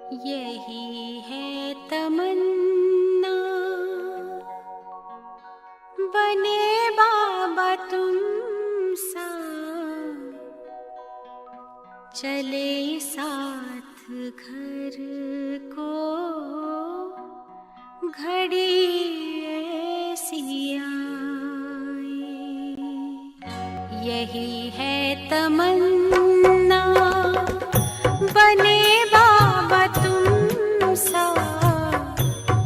यही है तमन्ना, बने बाबा तुम सा, चले साथ घर को घड़ी ऐसी आए। यही है तमन्ना, बने बाबा तुम सा।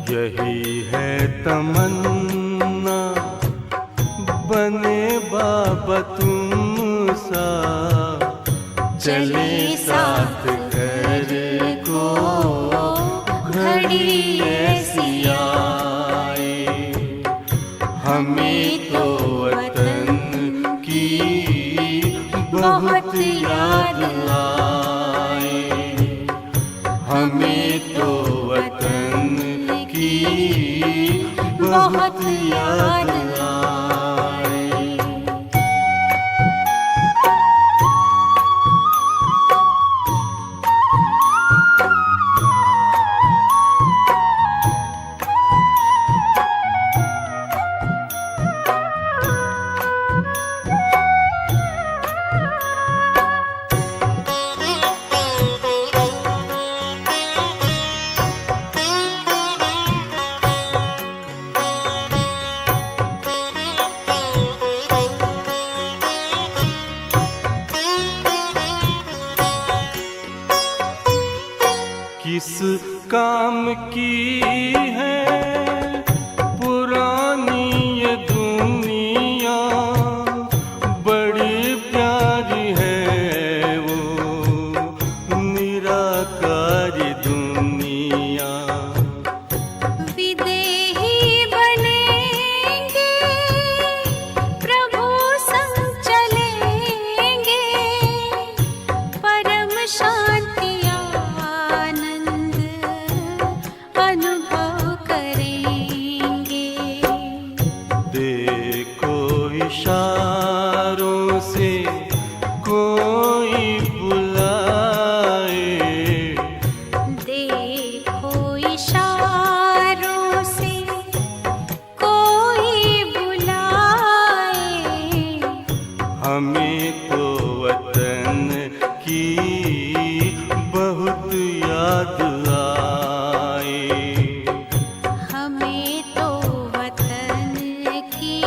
यही है तमन्ना, बने बाबा तुम सा, चले साथ घर को घड़ी ऐसी आए। हमें तो वतन की बहुत याद आए, हमें तो वतन की बहुत याद आए। किस काम की है पुरानी ये दुनिया, बड़ी प्यारी है वो निराकारी दुनिया। विदेही बनेंगे प्रभु संग चलेंगे, परम शांति इशारों से कोई बुलाए, देखो इशारों से कोई बुलाए। हमें तो वतन की बहुत याद आए, हमें तो वतन की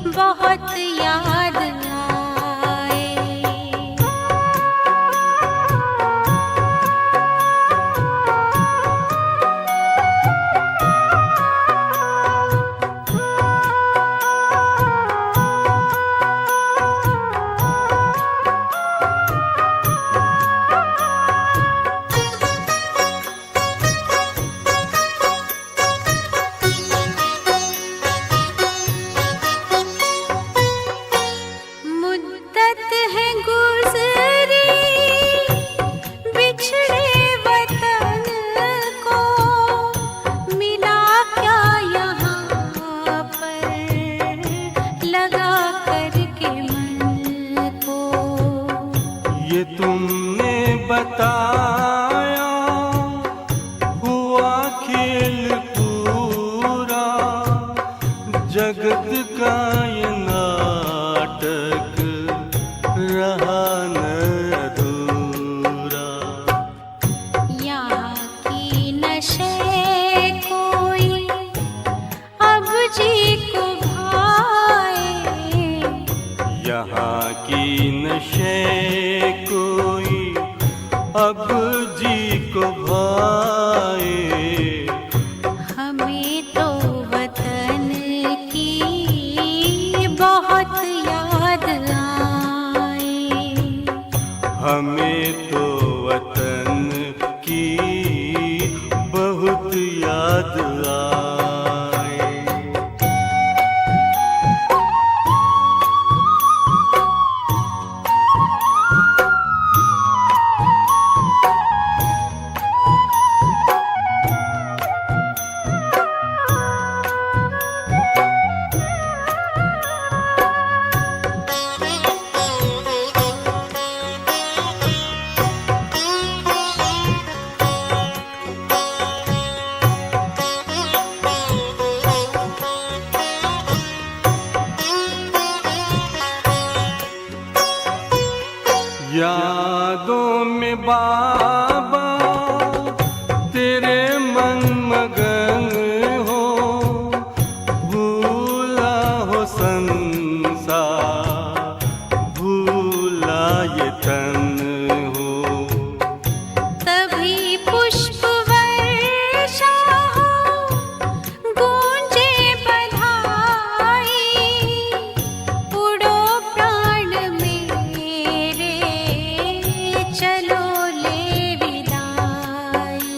बहुत याद आए। ये तुमने बताया हुआ खेल पूरा, जगत का ये नाटक रहा न अधूरा। यहाँ की नशे कोई अब जी को भाए, यहाँ की नशे कोई अब जी को भाए। हमें तो वतन की बहुत याद आए, हमें तो वतन की बहुत याद आए। बाबा तेरे मन मगन हो, भूला हो संसार, भूला ये तन हो। तभी पुष्प वर्षा हो, गूंजे बधाई, उड़ो प्राण मेरे, चलो ले विदाई।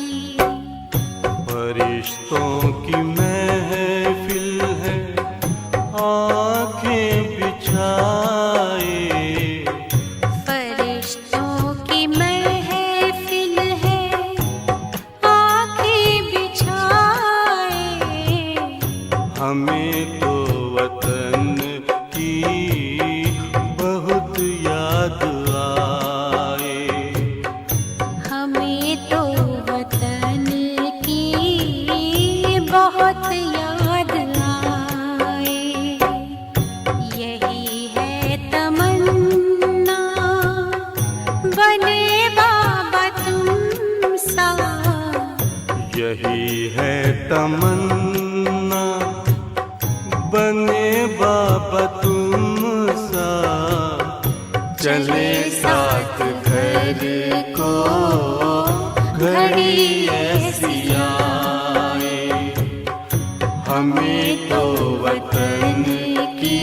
फरिश्तों की महफिल है, आंखें बिछाए, फरिश्तों की महफिल है, आंखें बिछाए। हमें तो वतन की बहुत याद आए। हमें तो वतन की बहुत याद आए। यही है तमन्ना, बने बाबा तुम सा। यही है तमन्ना, बने बाबा तुम सा। चले साथ घर को घड़ी ऐसी आए, हमें तो वतन की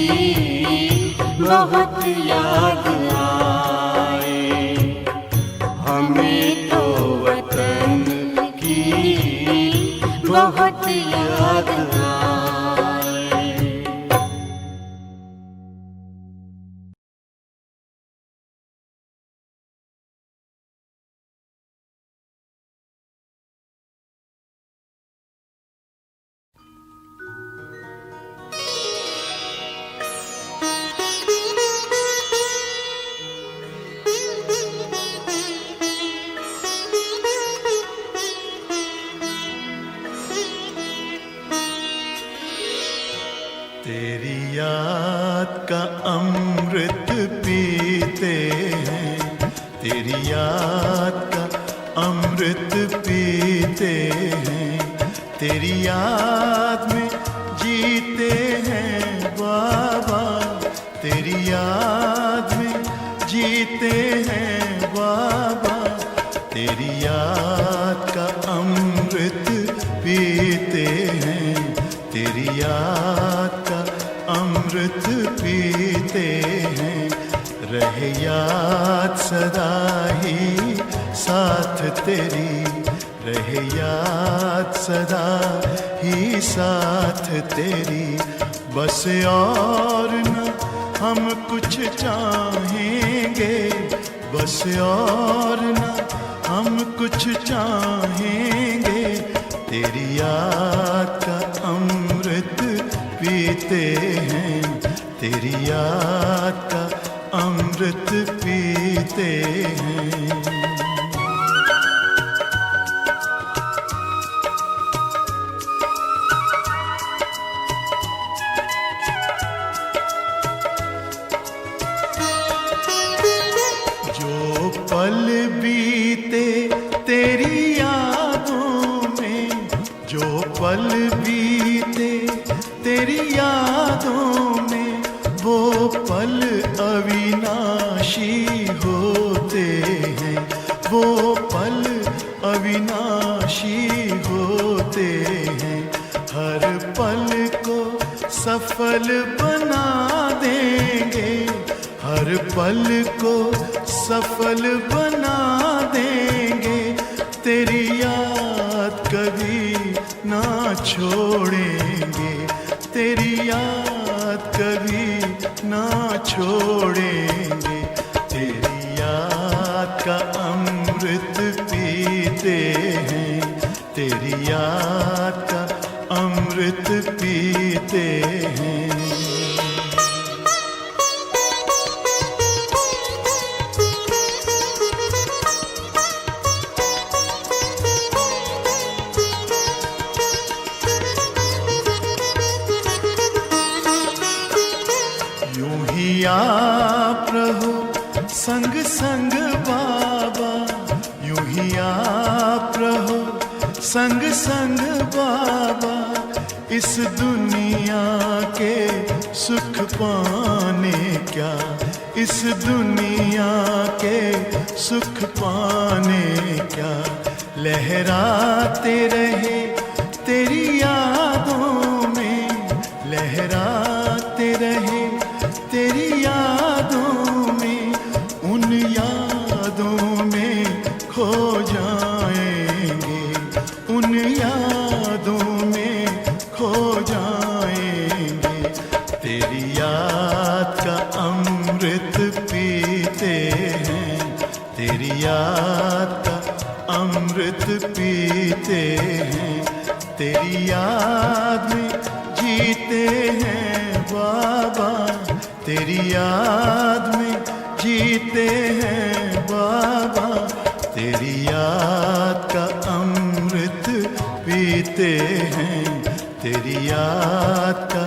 बहुत याद आए। हमें तो वतन की बहुत याद आए। तेरी याद का अमृत पीते हैं, तेरी याद का अमृत पीते हैं, तेरी याद में जीते हैं बाबा, तेरी याद में जीते हैं बाबा, तेरी याद का अमृत पीते हैं, तेरी याद का अमृत पीते हैं। रहे याद सदा ही साथ तेरी, रहे याद सदा ही साथ तेरी। बस और न हम कुछ चाहेंगे, बस और न हम कुछ चाहेंगे, तेरी याद का अमृत पीते हैं, तेरी याद का अमृत पीते हैं। जो पल बीते तेरी यादों में, जो पल बीते तेरी यादों में, वो पल अविनाशी होते हैं, वो पल अविनाशी होते हैं। हर पल को सफल बना देंगे, हर पल को सफल बना देंगे, तेरी याद कभी ना छोड़ेंगे, तेरी याद कभी ना छोड़ेंगे। तेरी याद का अमृत पीते हैं, तेरी याद का अमृत पीते हैं। यूं ही आप रहो संग संग बाबा, संग संग बाबा इस दुनिया के सुख पाने क्या, इस दुनिया के सुख पाने क्या, लहराते रहे तेरी यादों में, लहराते रहे तेरी यादों में, उन यादों में खो जाएंगे, उन यादों में खो जाएंगे। तेरी याद का अमृत पीते हैं, तेरी याद का अमृत पीते हैं, तेरी याद में जीते हैं बाबा, तेरी याद में जीते हैं बाबा, तेरी याद का अमृत पीते हैं, तेरी याद का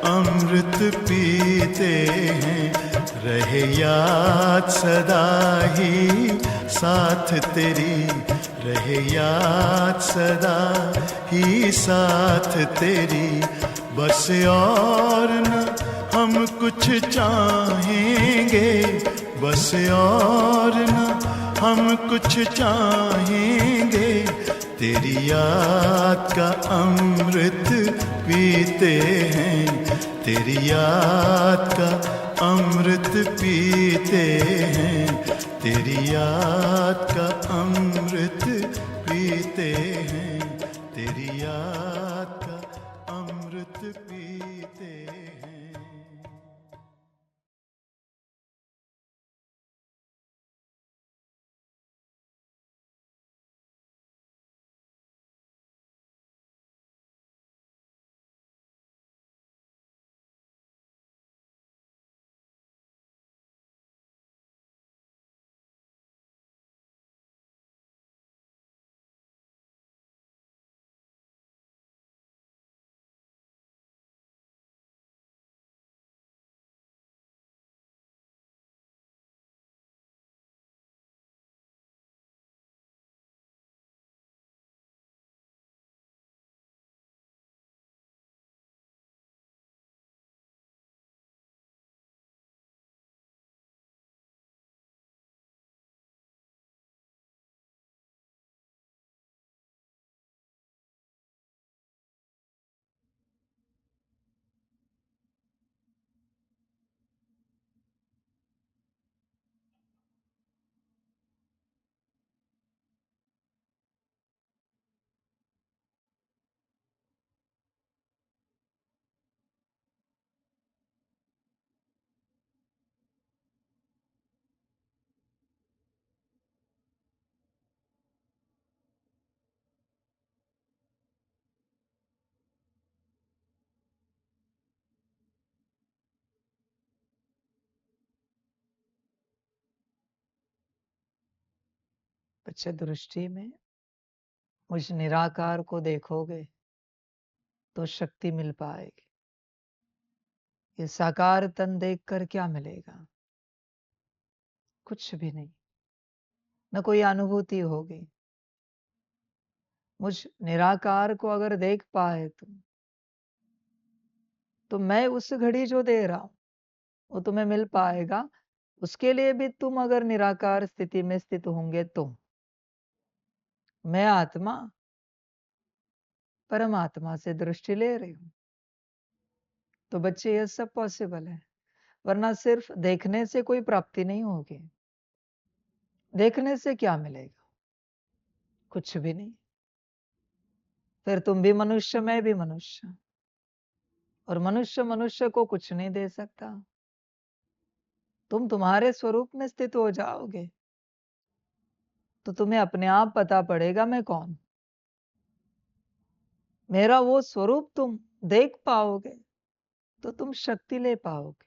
अमृत पीते हैं। रहे याद सदा ही साथ तेरी, रहे याद सदा ही साथ तेरी, बस और न हम कुछ चाहेंगे, बस और न हम कुछ चाहेंगे, तेरी याद का अमृत पीते हैं, तेरी याद का अमृत पीते हैं, तेरी याद का अमृत पीते हैं, तेरी याद का अमृत पीते हैं। बच्चे दृष्टि में उस निराकार को देखोगे तो शक्ति मिल पाएगी। ये साकार तन देखकर क्या मिलेगा? कुछ भी नहीं, न कोई अनुभूति होगी। मुझ निराकार को अगर देख पाए तुम, तो मैं उस घड़ी जो दे रहा हूं वो तुम्हें मिल पाएगा। उसके लिए भी तुम अगर निराकार स्थिति में स्थित होंगे तो मैं आत्मा परमात्मा से दृष्टि ले रही हूं। तो बच्चे ये सब पॉसिबल है, वरना सिर्फ देखने से कोई प्राप्ति नहीं होगी। देखने से क्या मिलेगा? कुछ भी नहीं। फिर तुम भी मनुष्य, मैं भी मनुष्य, और मनुष्य मनुष्य को कुछ नहीं दे सकता। तुम तुम्हारे स्वरूप में स्थित हो जाओगे तो तुम्हें अपने आप पता पड़ेगा मैं कौन। मेरा वो स्वरूप तुम देख पाओगे तो तुम शक्ति ले पाओगे,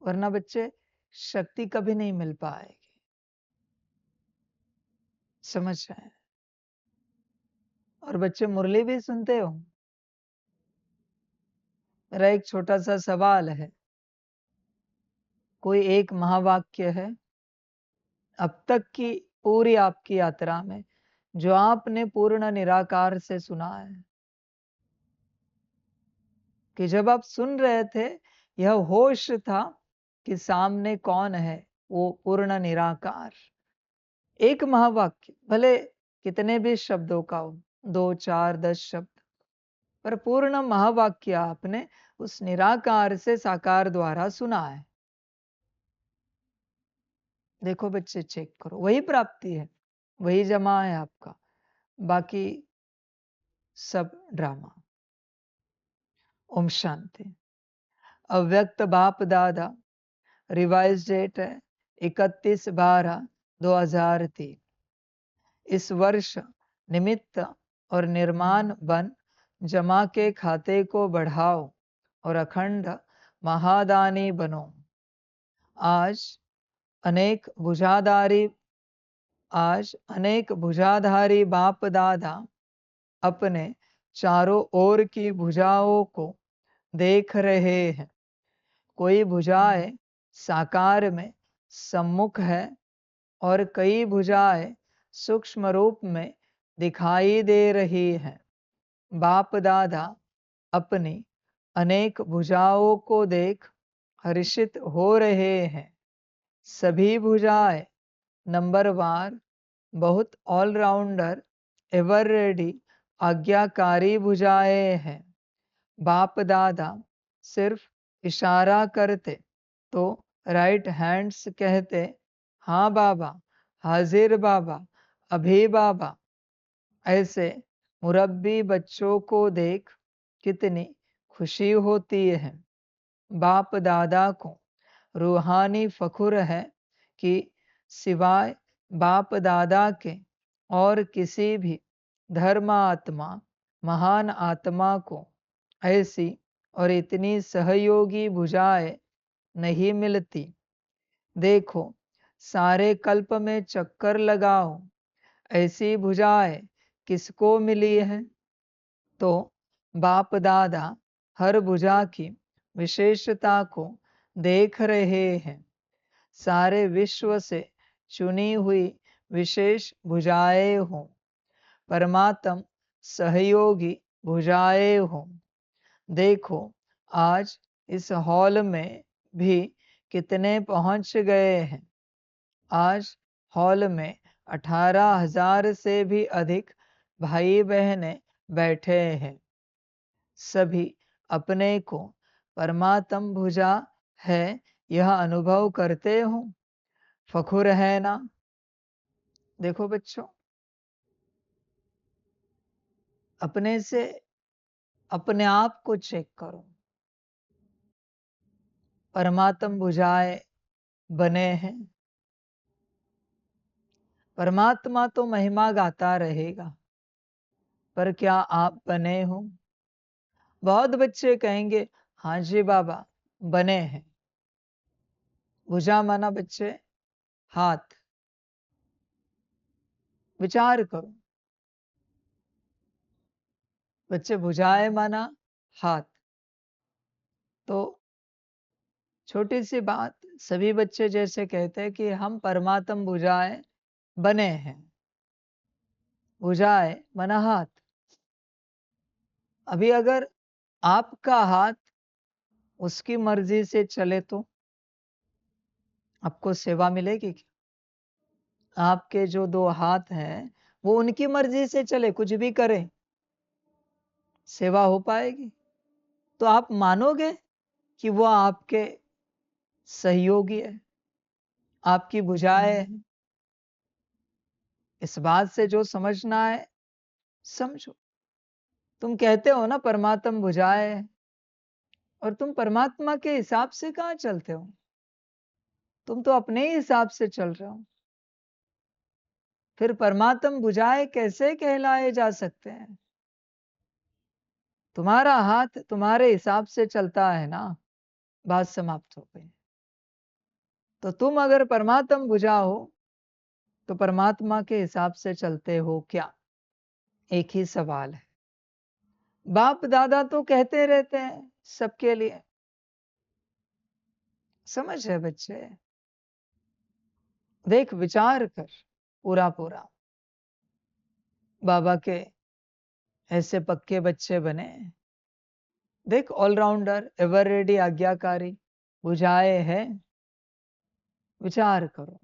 वरना बच्चे शक्ति कभी नहीं मिल पाएगी। समझ आए? और बच्चे मुरली भी सुनते हो। मेरा एक छोटा सा सवाल है, कोई एक महावाक्य है अब तक की पूरी आपकी यात्रा में जो आपने पूर्ण निराकार से सुना है, कि जब आप सुन रहे थे यह होश था कि सामने कौन है, वो पूर्ण निराकार। एक महावाक्य भले कितने भी शब्दों का हो, 2 4 10 शब्द, पर पूर्ण महावाक्य आपने उस निराकार से साकार द्वारा सुना है। देखो बच्चे, चेक करो, वही प्राप्ति है, वही जमा है आपका, बाकी सब ड्रामा। ओम शांति। अव्यक्त बाप दादा, रिवाइज डेट है 31/12/2003। इस वर्ष निमित्त और निर्माण बन जमा के खाते को बढ़ाओ और अखंड महादानी बनो। आज अनेक भुजाधारी बाप दादा अपने चारों ओर की भुजाओं को देख रहे हैं। कोई भुजाएं साकार में सम्मुख है और कई भुजाएं सूक्ष्म रूप में दिखाई दे रही हैं। बाप दादा अपनी अनेक भुजाओं को देख हर्षित हो रहे हैं। सभी भुजाएं नंबरवार, बहुत ऑलराउंडर, एवर रेडी, आज्ञाकारी भुजाएं हैं। बाप दादा सिर्फ इशारा करते तो राइट हैंड्स कहते, हाँ बाबा, हाजिर बाबा, अभी बाबा। ऐसे मुरब्बी बच्चों को देख कितनी खुशी होती है। बाप दादा को रूहानी फखुर है कि सिवाय बाप दादा के और किसी भी धर्मात्मा, महान आत्मा को ऐसी और इतनी सहयोगी भुजाएं नहीं मिलती। देखो, सारे कल्प में चक्कर लगाओ, ऐसी भुजाएं किसको मिली है? तो बाप दादा हर भुजा की विशेषता को देख रहे हैं। सारे विश्व से चुनी हुई विशेष भुजाएं हों, परमात्म सहयोगी भुजाएं हों। देखो, आज इस हॉल में भी कितने पहुंच गए हैं। आज हॉल में 18,000 से भी अधिक भाई बहनें बैठे हैं। सभी अपने को परमात्म भुजा है यह अनुभव करते हो। फखुर है ना? देखो बच्चों, अपने से अपने आप को चेक करो। परमात्म भुजाएं बने हैं। परमात्मा तो महिमा गाता रहेगा, पर क्या आप बने हो? बहुत बच्चे कहेंगे, हाँ जी बाबा, बने हैं। भुजा माना बच्चे हाथ। विचार करो, बच्चे भुजाएं माना हाथ। तो छोटी सी बात, सभी बच्चे जैसे कहते हैं कि हम परमात्म भुजाएं बने हैं। भुजाएं माना हाथ। अभी अगर आपका हाथ उसकी मर्जी से चले तो आपको सेवा मिलेगी क्या? आपके जो 2 हाथ हैं वो उनकी मर्जी से चले, कुछ भी करें, सेवा हो पाएगी? तो आप मानोगे कि वो आपके सहयोगी है, आपकी भुजाएं है? इस बात से जो समझना है समझो। तुम कहते हो ना परमात्म भुजाएं है, और तुम परमात्मा के हिसाब से कहाँ चलते हो? तुम तो अपने ही हिसाब से चल रहे हो। फिर परमात्म भुजाएं कैसे कहलाए जा सकते हैं? तुम्हारा हाथ तुम्हारे हिसाब से चलता है ना, बात समाप्त हो गई। तो तुम अगर परमात्म भुजा हो तो परमात्मा के हिसाब से चलते हो क्या? एक ही सवाल है। बाप दादा तो कहते रहते हैं सबके लिए। समझ है बच्चे? देख, विचार कर पूरा पूरा। बाबा के ऐसे पक्के बच्चे बने। देख, ऑलराउंडर, एवर रेडी, आज्ञाकारी, बुझाए है, विचार करो।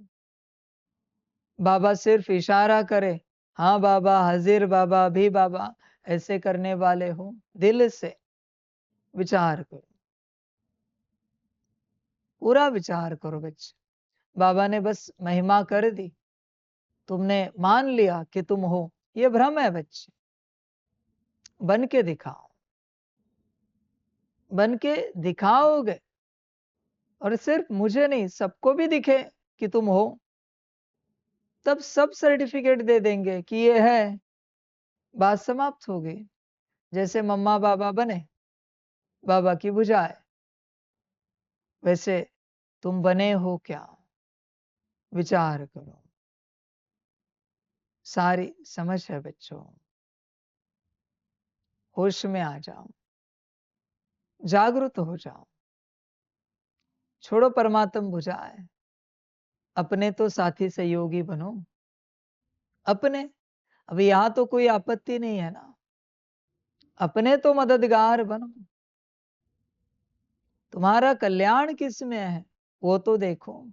बाबा सिर्फ इशारा करे, हाँ बाबा, हाजिर बाबा, भी बाबा, ऐसे करने वाले हो? दिल से विचार करो, पूरा विचार करो बच्चे। बाबा ने बस महिमा कर दी, तुमने मान लिया कि तुम हो, ये भ्रम है बच्चे। बन के दिखाओ, बन के दिखाओगे, और सिर्फ मुझे नहीं, सबको भी दिखे कि तुम हो, तब सब सर्टिफिकेट दे देंगे कि ये है, बात समाप्त हो गई। जैसे मम्मा बाबा बने, बाबा की बुझाए, वैसे तुम बने हो क्या? विचार करो। सारी समझ है बच्चों, होश में आ जाओ, जागृत हो जाओ, छोड़ो परमात्म बुझाए, अपने तो साथी सहयोगी बनो। अपने, अभी यहां तो कोई आपत्ति नहीं है ना, अपने तो मददगार बनो। तुम्हारा कल्याण किस में है वो तो देखो,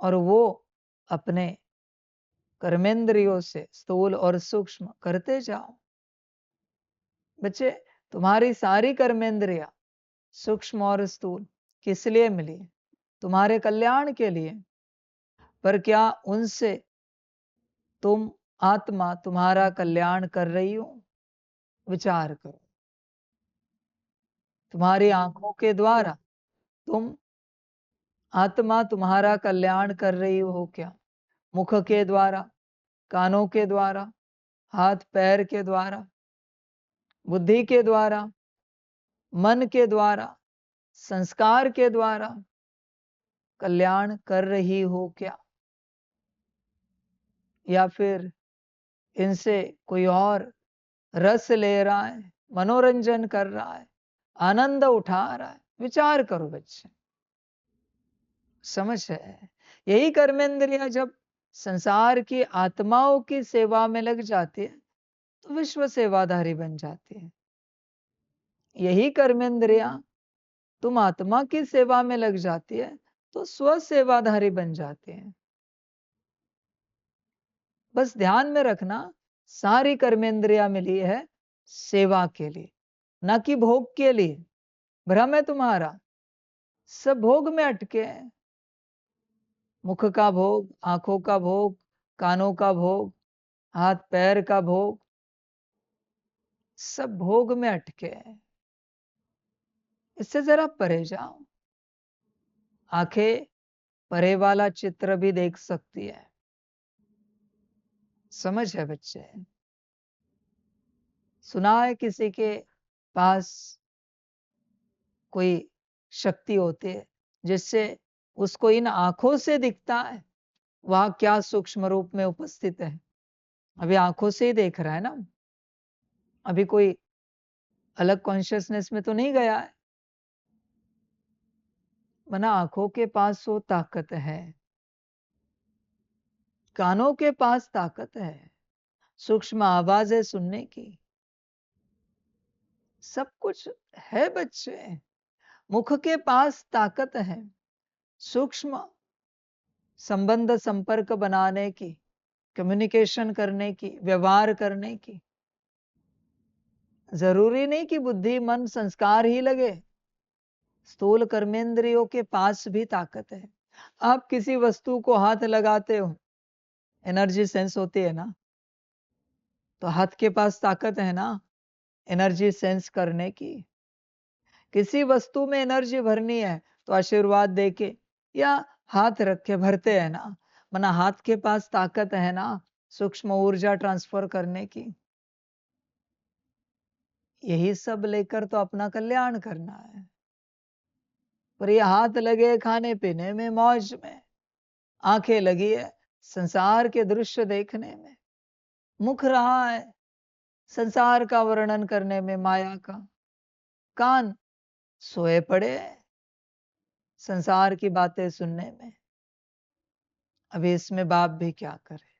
और वो अपने कर्मेंद्रियों से स्थूल और सूक्ष्म करते जाओ। बच्चे, तुम्हारी सारी कर्मेंद्रिया सूक्ष्म और स्थूल किस लिए मिली? तुम्हारे कल्याण के लिए। पर क्या उनसे तुम आत्मा तुम्हारा कल्याण कर रही हो? विचार करो। तुम्हारी आंखों के द्वारा तुम आत्मा तुम्हारा कल्याण कर रही हो क्या? मुख के द्वारा, कानों के द्वारा, हाथ पैर के द्वारा, बुद्धि के द्वारा, मन के द्वारा, संस्कार के द्वारा कल्याण कर रही हो क्या? या फिर इनसे कोई और रस ले रहा है, मनोरंजन कर रहा है, आनंद उठा रहा है? विचार करो बच्चे, समझ है? यही कर्मेंद्रिया जब संसार की आत्माओं की सेवा में लग जाती है तो विश्व सेवाधारी बन जाती है। यही कर्मेंद्रिया तुम आत्मा की सेवा में लग जाती है तो स्व सेवाधारी बन जाते हैं। बस ध्यान में रखना, सारी कर्मेंद्रिया मिली है सेवा के लिए, न कि भोग के लिए। भ्रम है तुम्हारा, सब भोग में अटके हैं। मुख का भोग, आंखों का भोग, कानों का भोग, हाथ पैर का भोग, सब भोग में अटके हैं। इससे जरा परे जाओ। आंखें परे वाला चित्र भी देख सकती है। समझ है बच्चे? सुना है किसी के पास कोई शक्ति होती है जिससे उसको इन आंखों से दिखता है वह क्या सूक्ष्म रूप में उपस्थित है। अभी आंखों से ही देख रहा है ना, अभी कोई अलग कॉन्शियसनेस में तो नहीं गया है। मना आंखों के पास वो ताकत है, कानों के पास ताकत है, सूक्ष्म आवाजें सुनने की, सब कुछ है बच्चे। मुख के पास ताकत है, सूक्ष्म संबंध संपर्क बनाने की, कम्युनिकेशन करने की, व्यवहार करने की। जरूरी नहीं कि बुद्धि मन संस्कार ही लगे, स्थूल कर्मेंद्रियों के पास भी ताकत है। आप किसी वस्तु को हाथ लगाते हो, एनर्जी सेंस होती है ना, तो हाथ के पास ताकत है ना एनर्जी सेंस करने की। किसी वस्तु में एनर्जी भरनी है तो आशीर्वाद देके या हाथ रख के भरते हैं ना, मना हाथ के पास ताकत है ना सूक्ष्म ऊर्जा ट्रांसफर करने की। यही सब लेकर तो अपना कल्याण करना है। पर ये हाथ लगे खाने पीने में, मौज में, आंखें लगी है संसार के दृश्य देखने में, मुख रहा है संसार का वर्णन करने में, माया का, कान सोए पड़े हैं संसार की बातें सुनने में। अभी इसमें बाप भी क्या करे?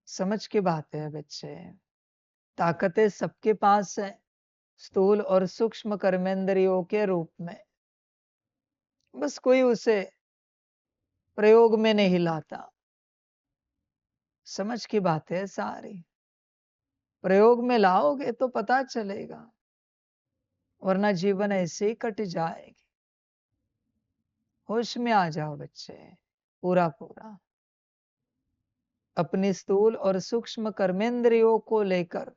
समझ की बात है बच्चे। ताकतें सबके पास है, स्थूल और सूक्ष्म कर्मेंद्रियों के रूप में। बस कोई उसे प्रयोग में नहीं लाता। समझ की बात है सारी। प्रयोग में लाओगे तो पता चलेगा, वरना जीवन ऐसे ही कट जाएगी। होश में आ जाओ बच्चे, पूरा पूरा अपनी स्थूल और सूक्ष्म कर्मेंद्रियों को लेकर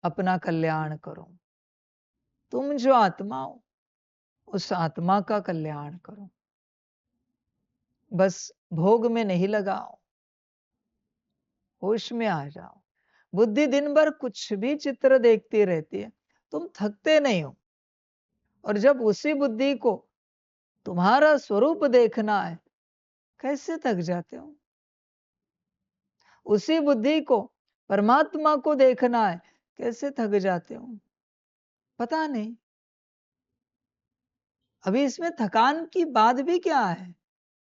अपना कल्याण करो। तुम जो आत्मा हो, उस आत्मा का कल्याण करो। बस भोग में नहीं लगाओ, होश में आ जाओ। बुद्धि दिन भर कुछ भी चित्र देखती रहती है, तुम थकते नहीं हो। और जब उसी बुद्धि को तुम्हारा स्वरूप देखना है, कैसे थक जाते हो? उसी बुद्धि को परमात्मा को देखना है, कैसे थक जाते हो? पता नहीं। अभी इसमें थकान की बात भी क्या है?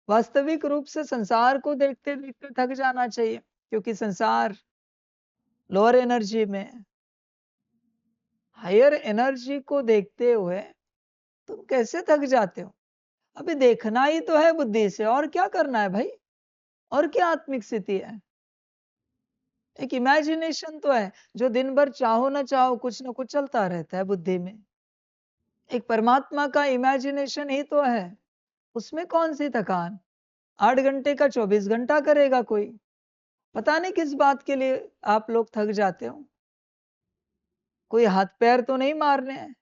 वास्तविक रूप से संसार को देखते देखते थक जाना चाहिए, क्योंकि संसार लोअर एनर्जी में है। हायर एनर्जी को देखते हुए तुम कैसे थक जाते हो? अभी देखना ही तो है बुद्धि से, और क्या करना है भाई? और क्या आत्मिक स्थिति है? एक इमेजिनेशन तो है, जो दिन भर चाहो ना चाहो कुछ ना कुछ चलता रहता है बुद्धि में। एक परमात्मा का इमेजिनेशन ही तो है, उसमें कौन सी थकान? 8 घंटे का 24 घंटा करेगा कोई। पता नहीं किस बात के लिए आप लोग थक जाते हो। कोई हाथ पैर तो नहीं मारने हैं,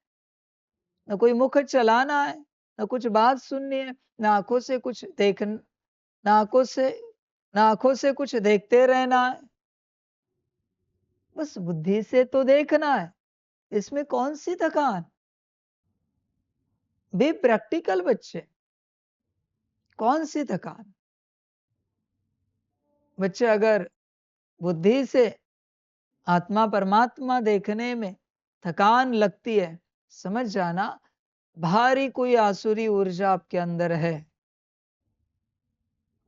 न कोई मुख चलाना है, न कुछ बात सुननी है, न आंखों से कुछ न आंखों से कुछ देखते रहना है। बस बुद्धि से तो देखना है, इसमें कौन सी थकान? बी प्रैक्टिकल बच्चे, कौन सी थकान? बच्चे अगर बुद्धि से आत्मा परमात्मा देखने में थकान लगती है, समझ जाना भारी कोई आसुरी ऊर्जा आपके अंदर है,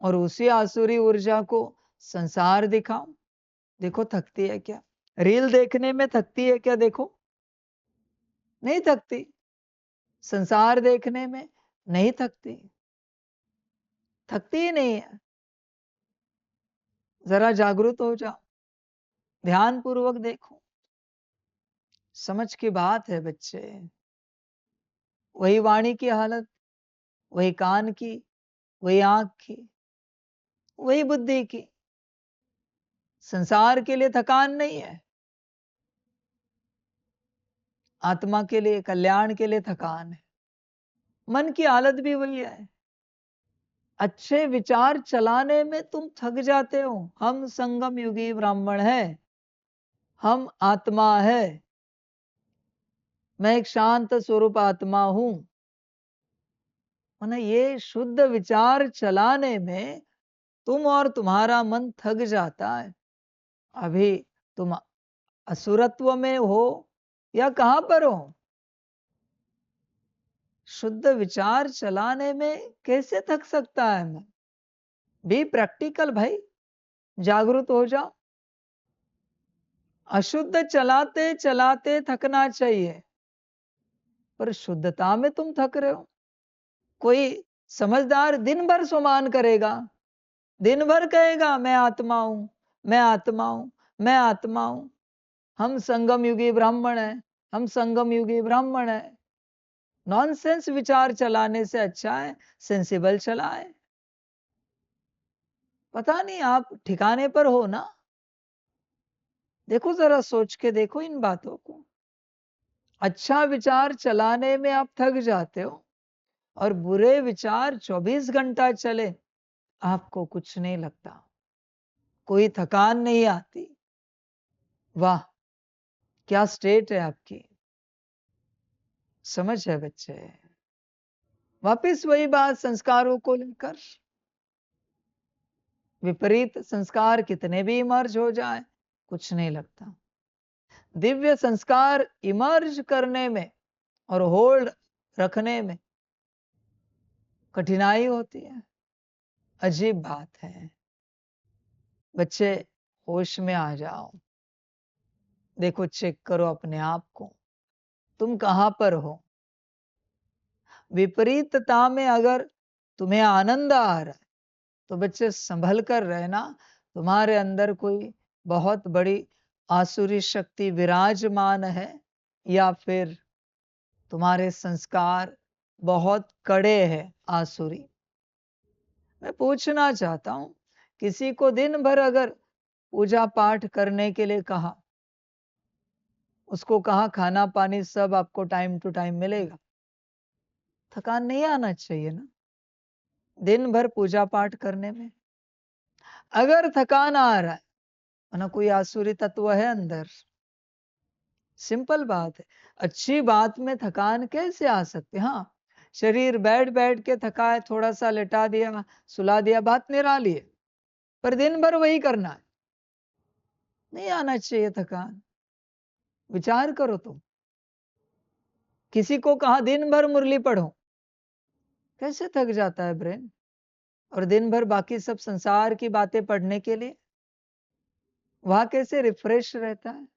और उसी आसुरी ऊर्जा को संसार दिखाओ। देखो थकती है क्या? रील देखने में थकती है क्या? देखो, नहीं थकती। संसार देखने में नहीं थकती, थकती ही नहीं है। जरा जागरूक हो जाओ, ध्यान पूर्वक देखो। समझ की बात है बच्चे। वही वाणी की हालत, वही कान की, वही आंख की, वही बुद्धि की। संसार के लिए थकान नहीं है, आत्मा के लिए, कल्याण के लिए थकान है। मन की हालत भी वही है। अच्छे विचार चलाने में तुम थक जाते हो। हम संगम युगी ब्राह्मण है, हम आत्मा है, मैं एक शांत स्वरूप आत्मा हूं। ये शुद्ध विचार चलाने में तुम और तुम्हारा मन थक जाता है। अभी तुम असुरत्व में हो या कहां पर हो? शुद्ध विचार चलाने में कैसे थक सकता है मन? बी प्रैक्टिकल भाई, जागरूक हो जाओ। अशुद्ध चलाते चलाते थकना चाहिए, पर शुद्धता में तुम थक रहे हो। कोई समझदार दिन भर सुमान करेगा, दिन भर कहेगा मैं आत्मा हूं, मैं आत्मा हूं, मैं आत्मा हूं, हम संगम युगी ब्राह्मण है, हम संगम युगी ब्राह्मण है। नॉनसेंस विचार चलाने से अच्छा है सेंसिबल चलाए। पता नहीं आप ठिकाने पर हो ना? देखो, जरा सोच के देखो इन बातों को। अच्छा विचार चलाने में आप थक जाते हो, और बुरे विचार 24 घंटा चले, आपको कुछ नहीं लगता, कोई थकान नहीं आती। वाह, क्या स्टेट है आपकी! समझ है बच्चे। वापिस वही बात संस्कारों को लेकर। विपरीत संस्कार कितने भी इमर्ज हो जाए, कुछ नहीं लगता। दिव्य संस्कार इमर्ज करने में और होल्ड रखने में कठिनाई होती है। अजीब बात है बच्चे। होश में आ जाओ। देखो, चेक करो अपने आप को, तुम कहां पर हो। विपरीतता में अगर तुम्हें आनंद आ रहा है तो बच्चे संभल कर रहना, तुम्हारे अंदर कोई बहुत बड़ी आसुरी शक्ति विराजमान है, या फिर तुम्हारे संस्कार बहुत कड़े हैं आसुरी। मैं पूछना चाहता हूं, किसी को दिन भर अगर पूजा पाठ करने के लिए कहा, उसको कहा खाना पानी सब आपको टाइम टू टाइम मिलेगा, थकान नहीं आना चाहिए ना दिन भर पूजा पाठ करने में। अगर थकान आ रहा है ना, कोई आसुरी तत्व है अंदर। सिंपल बात है। अच्छी बात में थकान कैसे आ सकती? हाँ, शरीर बैठ बैठ के थका है, थोड़ा सा लेटा दिया, सुला दिया, बात निराली है, पर दिन भर वही करना है, नहीं आना चाहिए थकान। विचार करो तुम। किसी को कहा दिन भर मुरली पढ़ो, कैसे थक जाता है ब्रेन। और दिन भर बाकी सब संसार की बातें पढ़ने के लिए वहां कैसे रिफ्रेश रहता है।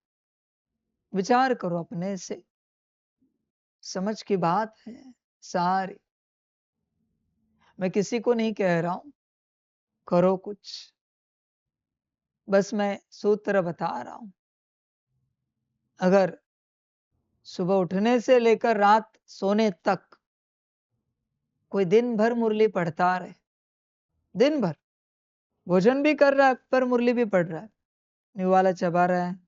विचार करो अपने से, समझ की बात है सारी। मैं किसी को नहीं कह रहा हूं करो कुछ, बस मैं सूत्र बता रहा हूं। अगर सुबह उठने से लेकर रात सोने तक कोई दिन भर मुरली पढ़ता रहे, दिन भर भोजन भी कर रहा है पर मुरली भी पढ़ रहा है, निवाला चबा रहा है,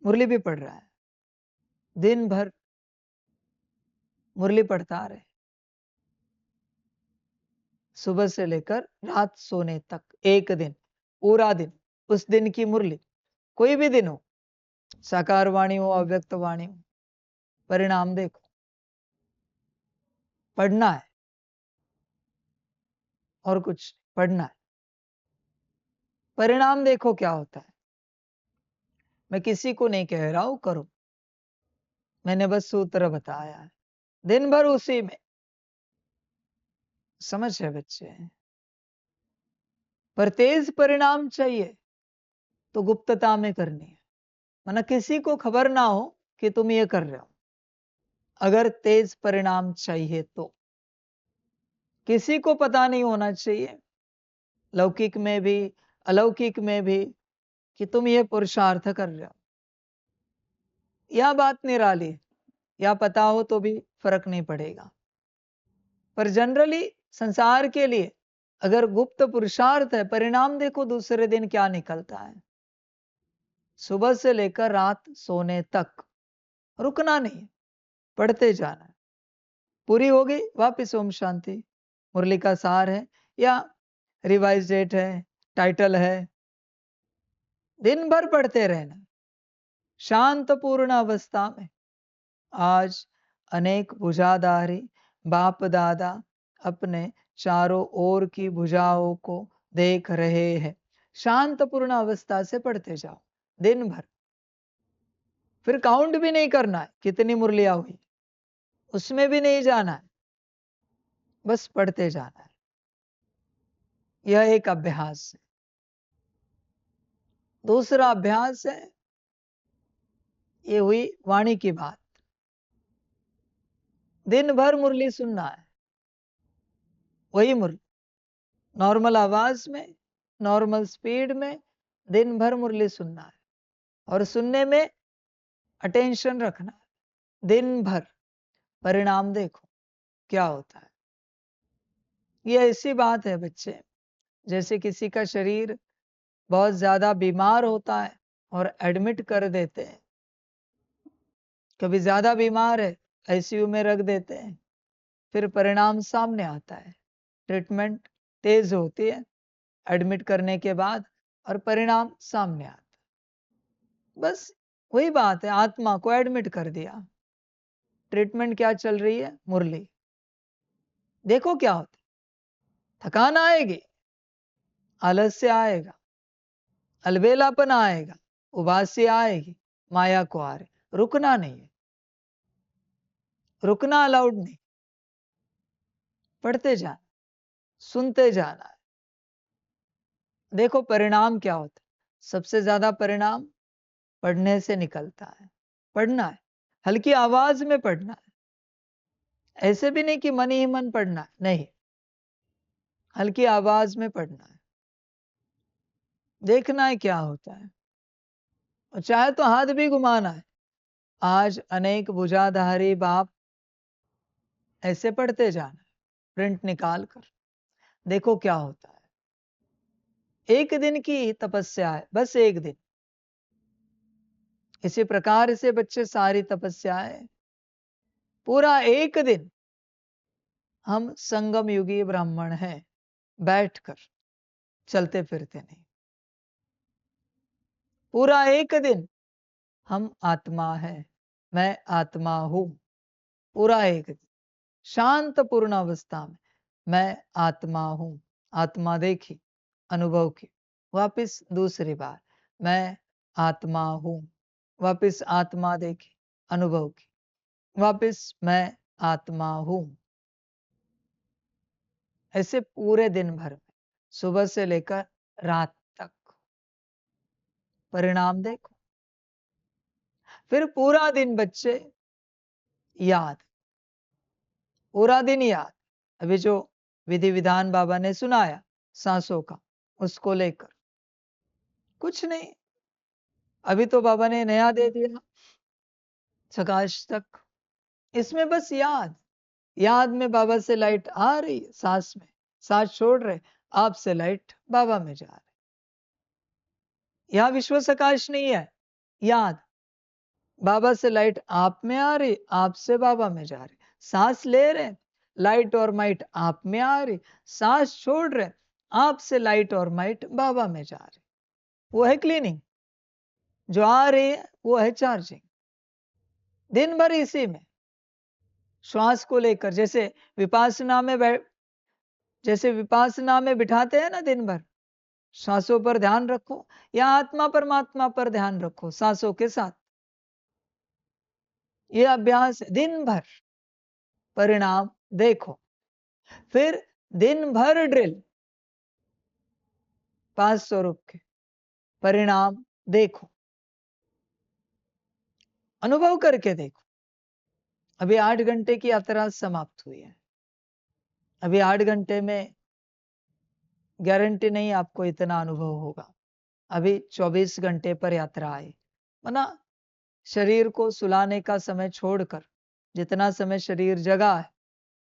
मुरली भी पढ़ रहा है, दिन भर मुरली पढ़ता रहे, सुबह से लेकर रात सोने तक, एक दिन पूरा दिन, उस दिन की मुरली, कोई भी दिन हो, साकार वाणी हो अव्यक्त वाणी हो, परिणाम देखो। पढ़ना है और कुछ पढ़ना है, परिणाम देखो क्या होता है। मैं किसी को नहीं कह रहा हूं करो, मैंने बस सूत्र बताया है। दिन भर उसी में, समझ है बच्चे। पर तेज परिणाम चाहिए तो गुप्तता में करनी है, वरना किसी को खबर ना हो कि तुम ये कर रहे हो। अगर तेज परिणाम चाहिए तो किसी को पता नहीं होना चाहिए, लौकिक में भी अलौकिक में भी, कि तुम ये पुरुषार्थ कर रहे हो। यह बात निराली, या पता हो तो भी फर्क नहीं पड़ेगा। पर जनरली संसार के लिए अगर गुप्त पुरुषार्थ है, परिणाम देखो दूसरे दिन क्या निकलता है। सुबह से लेकर रात सोने तक रुकना नहीं, पढ़ते जाना है। पूरी हो गई, वापिस ओम शांति। मुरली का सार है या रिवाइज डेट है, टाइटल है, दिन भर पढ़ते रहना शांतपूर्ण अवस्था में। आज अनेक भुजाधारी बाप दादा अपने चारों ओर की भुजाओं को देख रहे हैं। शांतपूर्ण अवस्था से पढ़ते जाओ दिन भर। फिर काउंट भी नहीं करना है कितनी मुरलियां हुई, उसमें भी नहीं जाना है, बस पढ़ते जाना है। यह एक अभ्यास है। दूसरा अभ्यास है, ये हुई वाणी की बात। दिन भर मुरली सुनना है, वही मुरली, नॉर्मल आवाज में, नॉर्मल स्पीड में दिन भर मुरली सुनना है, और सुनने में अटेंशन रखना है दिन भर। परिणाम देखो क्या होता है। ये ऐसी बात है बच्चे, जैसे किसी का शरीर बहुत ज्यादा बीमार होता है और एडमिट कर देते हैं। कभी ज्यादा बीमार है, आईसीयू में रख देते हैं, फिर परिणाम सामने आता है, ट्रीटमेंट तेज होती है एडमिट करने के बाद, और परिणाम सामने आता है। बस वही बात है, आत्मा को एडमिट कर दिया, ट्रीटमेंट क्या चल रही है, मुरली। देखो क्या होता है, थकान आएगी, आलस्य आएगा, अलबेलापन आएगा, उबासी आएगी, माया को आ रही, रुकना नहीं है, रुकना अलाउड नहीं, पढ़ते जाना, सुनते जाना है। देखो परिणाम क्या होता है, सबसे ज्यादा परिणाम पढ़ने से निकलता है। पढ़ना है, हल्की आवाज में पढ़ना है। ऐसे भी नहीं कि मन ही मन पढ़ना है, नहीं, हल्की आवाज में पढ़ना है। देखना है क्या होता है, और चाहे तो हाथ भी घुमाना है। आज अनेक भुजाधारी बाप ऐसे पढ़ते जाना, प्रिंट निकाल कर देखो क्या होता है। एक दिन की तपस्या है, बस एक दिन। इसी प्रकार से बच्चे सारी तपस्याएं पूरा एक दिन। हम संगम युगी ब्राह्मण हैं, बैठकर, चलते फिरते नहीं। पूरा एक दिन हम आत्मा है, मैं आत्मा हूं। पूरा एक दिन शांत पूर्ण अवस्था में मैं आत्मा हूं। आत्मा देखी, अनुभव की, वापिस दूसरी बार मैं आत्मा हूं। वापिस आत्मा देखी, अनुभव की, वापिस मैं आत्मा हूं। ऐसे पूरे दिन भर में, सुबह से लेकर रात तक। परिणाम देखो। फिर पूरा दिन बच्चे याद, पूरा दिन याद। अभी जो विधि विधान बाबा ने सुनाया सांसों का, उसको लेकर कुछ नहीं। अभी तो बाबा ने नया दे दिया, प्रकाश तक। इसमें बस याद, याद में बाबा से लाइट आ रही है, सांस में, सांस छोड़ रहे, आपसे लाइट बाबा में जा रही। यहां विश्व प्रकाश नहीं है, याद। बाबा से लाइट आप में आ रही, आपसे बाबा में जा रही। सांस ले रहे, लाइट और माइट आप में आ रही, सांस छोड़ रहे, आपसे लाइट और माइट बाबा में जा रही। वो है क्लीनिंग। जो आ रही है वो है चार्जिंग। दिन भर इसी में, श्वास को लेकर। जैसे विपासना में बिठाते हैं ना दिन भर, सांसों पर ध्यान रखो, या आत्मा परमात्मा पर ध्यान रखो सांसों के साथ। ये अभ्यास दिन भर, परिणाम देखो। फिर दिन भर ड्रिल, 500 रुक के, परिणाम देखो, अनुभव करके देखो। अभी 8 घंटे की यात्रा समाप्त हुई है। अभी 8 घंटे में गारंटी नहीं आपको इतना अनुभव होगा। अभी 24 घंटे पर यात्रा आई, वरना शरीर को सुलाने का समय छोड़कर जितना समय शरीर जगा है,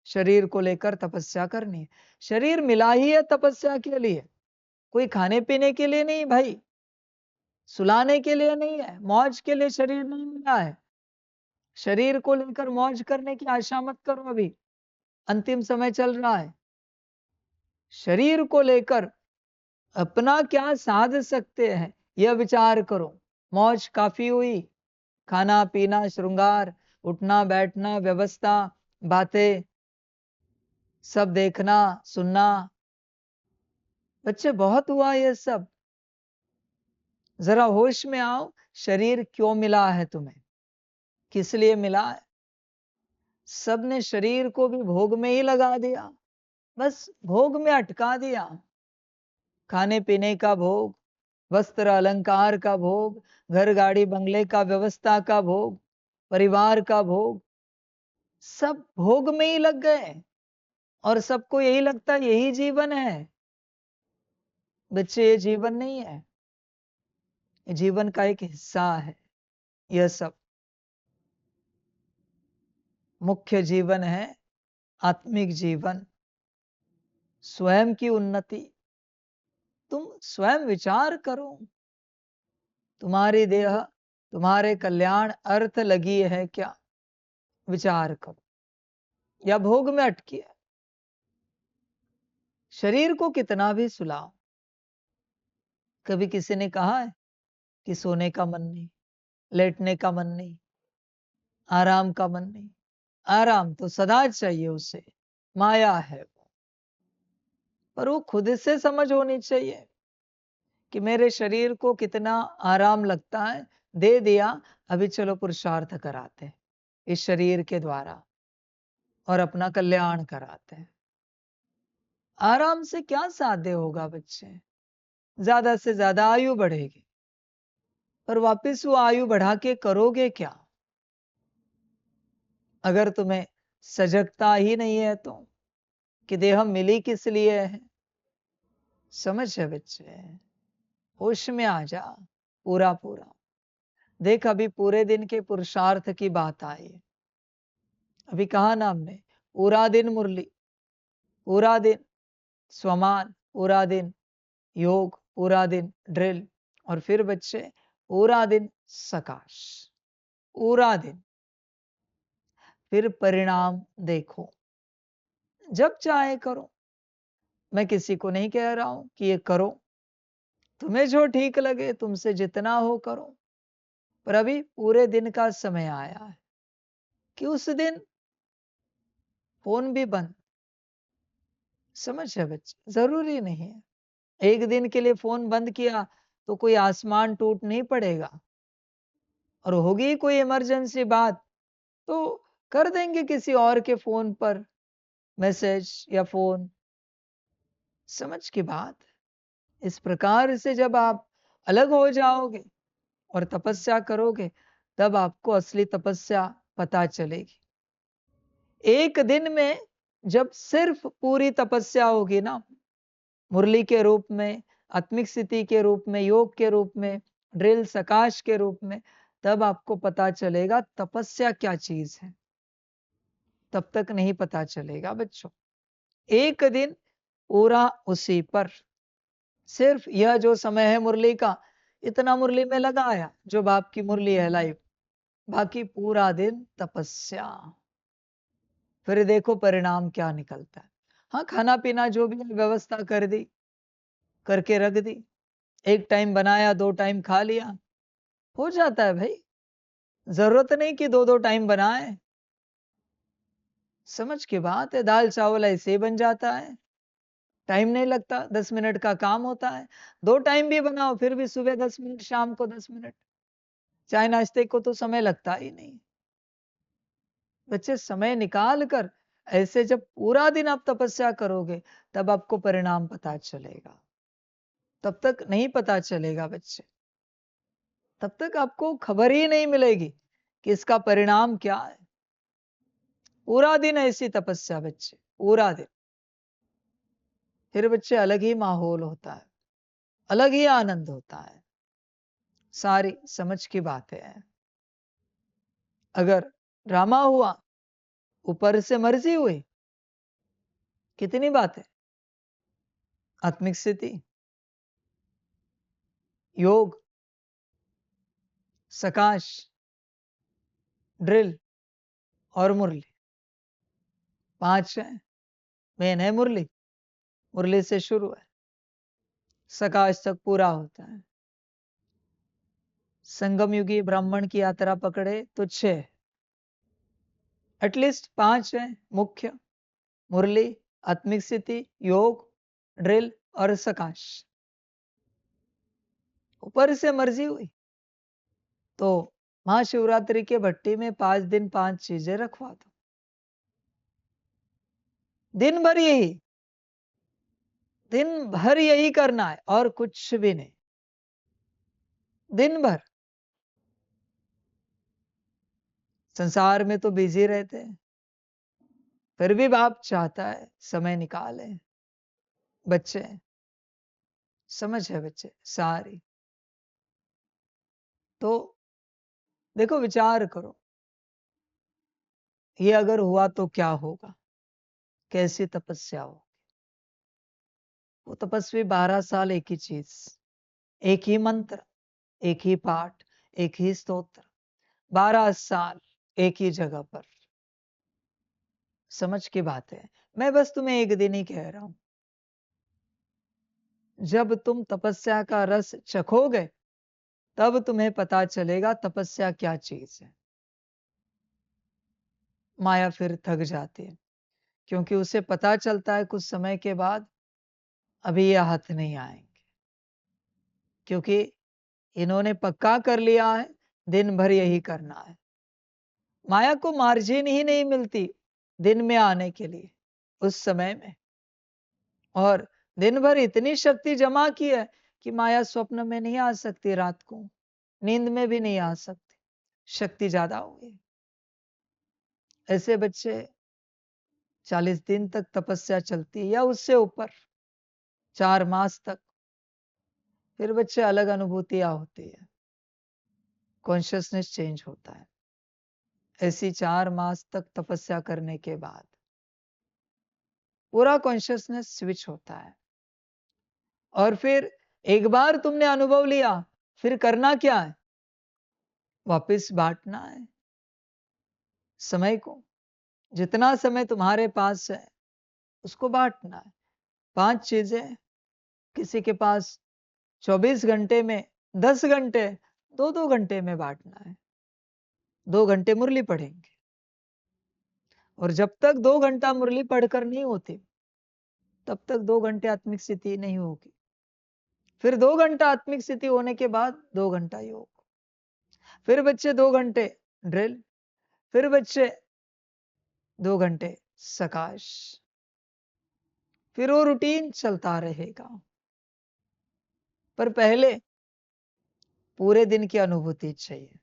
शरीर को लेकर तपस्या करनी है। शरीर मिला ही है तपस्या के लिए, कोई खाने पीने के लिए नहीं भाई, सुलाने के लिए नहीं है, मौज के लिए शरीर नहीं मिला है। शरीर को लेकर मौज करने की आशा मत करो। अभी अंतिम समय चल रहा है। शरीर को लेकर अपना क्या साध सकते हैं यह विचार करो। मौज काफी हुई, खाना पीना, श्रृंगार, उठना बैठना, व्यवस्था, बातें, सब देखना सुनना, बच्चे बहुत हुआ ये सब। जरा होश में आओ, शरीर क्यों मिला है तुम्हें, किस लिए मिला है। सबने शरीर को भी भोग में ही लगा दिया, बस भोग में अटका दिया। खाने पीने का भोग, वस्त्र अलंकार का भोग, घर गाड़ी बंगले का, व्यवस्था का भोग, परिवार का भोग, सब भोग में ही लग गए। और सबको यही लगता है यही जीवन है। बच्चे, ये जीवन नहीं है, ये जीवन का एक हिस्सा है। यह सब मुख्य जीवन है आत्मिक जीवन, स्वयं की उन्नति। तुम स्वयं विचार करो, तुम्हारी देह तुम्हारे कल्याण अर्थ लगी है क्या, विचार करो, या भोग में अटकी है। शरीर को कितना भी सुलाओ, कभी किसी ने कहा है कि सोने का मन नहीं, लेटने का मन नहीं, आराम का मन नहीं। आराम तो सदा चाहिए उसे, माया है वो। पर वो खुद से समझ होनी चाहिए कि मेरे शरीर को कितना आराम लगता है, दे दिया, अभी चलो पुरुषार्थ कराते हैं इस शरीर के द्वारा और अपना कल्याण कराते हैं। आराम से क्या साध्य होगा बच्चे, ज्यादा से ज्यादा आयु बढ़ेगी, पर वापस वो आयु बढ़ा के करोगे क्या अगर तुम्हें सजगता ही नहीं है तो, कि देह मिली किस लिए है। समझ है बच्चे, होश में आ जा पूरा पूरा। देख अभी पूरे दिन के पुरुषार्थ की बात आई। अभी कहा ना हमने, पूरा दिन मुरली, पूरा दिन स्वमान, पूरा दिन योग, पूरा दिन ड्रिल, और फिर बच्चे पूरा दिन सकाश, पूरा दिन। फिर परिणाम देखो, जब चाहे करो। मैं किसी को नहीं कह रहा हूं कि ये करो, तुम्हें जो ठीक लगे तुमसे जितना हो करो, पर अभी पूरे दिन का समय आया है कि उस दिन फोन भी बंद। समझ है बच्चे, जरूरी नहीं है एक दिन के लिए फोन बंद किया तो कोई आसमान टूट नहीं पड़ेगा, और होगी कोई इमरजेंसी बात तो कर देंगे किसी और के फोन पर मैसेज या फोन। समझ की बात। इस प्रकार से जब आप अलग हो जाओगे और तपस्या करोगे, तब आपको असली तपस्या पता चलेगी। एक दिन में जब सिर्फ पूरी तपस्या होगी ना, मुरली के रूप में, आत्मिक स्थिति के रूप में, योग के रूप में, ड्रिल सकाश के रूप में, तब आपको पता चलेगा तपस्या क्या चीज है। तब तक नहीं पता चलेगा बच्चों। एक दिन पूरा उसी पर, सिर्फ यह जो समय है मुरली का, इतना मुरली में लगाया जो बाप की मुरली है लाइव, बाकी पूरा दिन तपस्या। फिर देखो परिणाम क्या निकलता है। हाँ, खाना पीना जो भी व्यवस्था कर दी, करके रख दी, एक टाइम बनाया, 2 टाइम खा लिया, हो जाता है भाई। जरूरत नहीं कि 2-2 टाइम बनाए। समझ की बात है, दाल चावल ऐसे ही बन जाता है, टाइम नहीं लगता, 10 मिनट का काम होता है। 2 टाइम भी बनाओ फिर भी सुबह 10 मिनट, शाम को 10 मिनट, चाय नाश्ते को तो समय लगता ही नहीं। बच्चे समय निकाल कर ऐसे जब पूरा दिन आप तपस्या करोगे, तब आपको परिणाम पता चलेगा। तब तक नहीं पता चलेगा बच्चे, तब तक आपको खबर ही नहीं मिलेगी कि इसका परिणाम क्या है। पूरा दिन ऐसी तपस्या बच्चे, पूरा दिन। फिर बच्चे अलग ही माहौल होता है, अलग ही आनंद होता है। सारी समझ की बातें हैं। अगर ड्रामा हुआ, ऊपर से मर्जी हुई, कितनी बातें, आत्मिक स्थिति, योग, सकाश, ड्रिल और मुरली, 5 है। मेन है मुरली, मुरली से शुरू है, सकाश तक पूरा होता है। संगम युगी ब्राह्मण की यात्रा पकड़े तो 6, एटलीस्ट 5 है मुख्य, मुरली, आत्मिक स्थिति, योग, ड्रिल और सकाश। ऊपर से मर्जी हुई तो महाशिवरात्रि के भट्टी में 5 दिन 5 चीजें रखवा दो, दिन भर यही, दिन भर यही करना है और कुछ भी नहीं, दिन भर। संसार में तो बिजी रहते हैं, फिर भी बाप चाहता है समय निकाले। बच्चे समझ है बच्चे सारी। तो देखो विचार करो, ये अगर हुआ तो क्या होगा, कैसी तपस्या हो। वो तपस्वी 12 साल एक ही चीज, एक ही मंत्र, एक ही पाठ, एक ही स्तोत्र, 12 साल एक ही जगह पर। समझ की बात है। मैं बस तुम्हें एक दिन ही कह रहा हूं, जब तुम तपस्या का रस चखोगे, तब तुम्हें पता चलेगा तपस्या क्या चीज है। माया फिर थक जाती है, क्योंकि उसे पता चलता है कुछ समय के बाद अभी ये हाथ नहीं आएंगे, क्योंकि इन्होंने पक्का कर लिया है दिन भर यही करना है। माया को मार्जिन ही नहीं मिलती दिन में आने के लिए, उस समय में। और दिन भर इतनी शक्ति जमा की है कि माया स्वप्न में नहीं आ सकती रात को। नींद में भी नहीं आ सकते, शक्ति ज्यादा हो गई। ऐसे बच्चे 40 दिन तक तपस्या चलती है या उससे ऊपर, 4 मास तक, फिर बच्चे अलग अनुभूतियां होती है, कॉन्शियसनेस चेंज होता है। ऐसी 4 मास तक तपस्या करने के बाद पूरा कॉन्शियसनेस स्विच होता है। और फिर एक बार तुमने अनुभव लिया, फिर करना क्या है? वापस बांटना है समय को। जितना समय तुम्हारे पास है उसको बांटना है। 5 चीजें, किसी के पास 24 घंटे में 10 घंटे, 2-2 घंटे में बांटना है। 2 घंटे मुरली पढ़ेंगे, और जब तक 2 घंटा मुरली पढ़कर नहीं होती तब तक 2 घंटे आत्मिक स्थिति नहीं होगी। फिर 2 घंटा आत्मिक स्थिति होने के बाद 2 घंटा योग, फिर बच्चे 2 घंटे ड्रिल, फिर बच्चे 2 घंटे सकाश, फिर वो रूटीन चलता रहेगा। पर पहले पूरे दिन की अनुभूति चाहिए।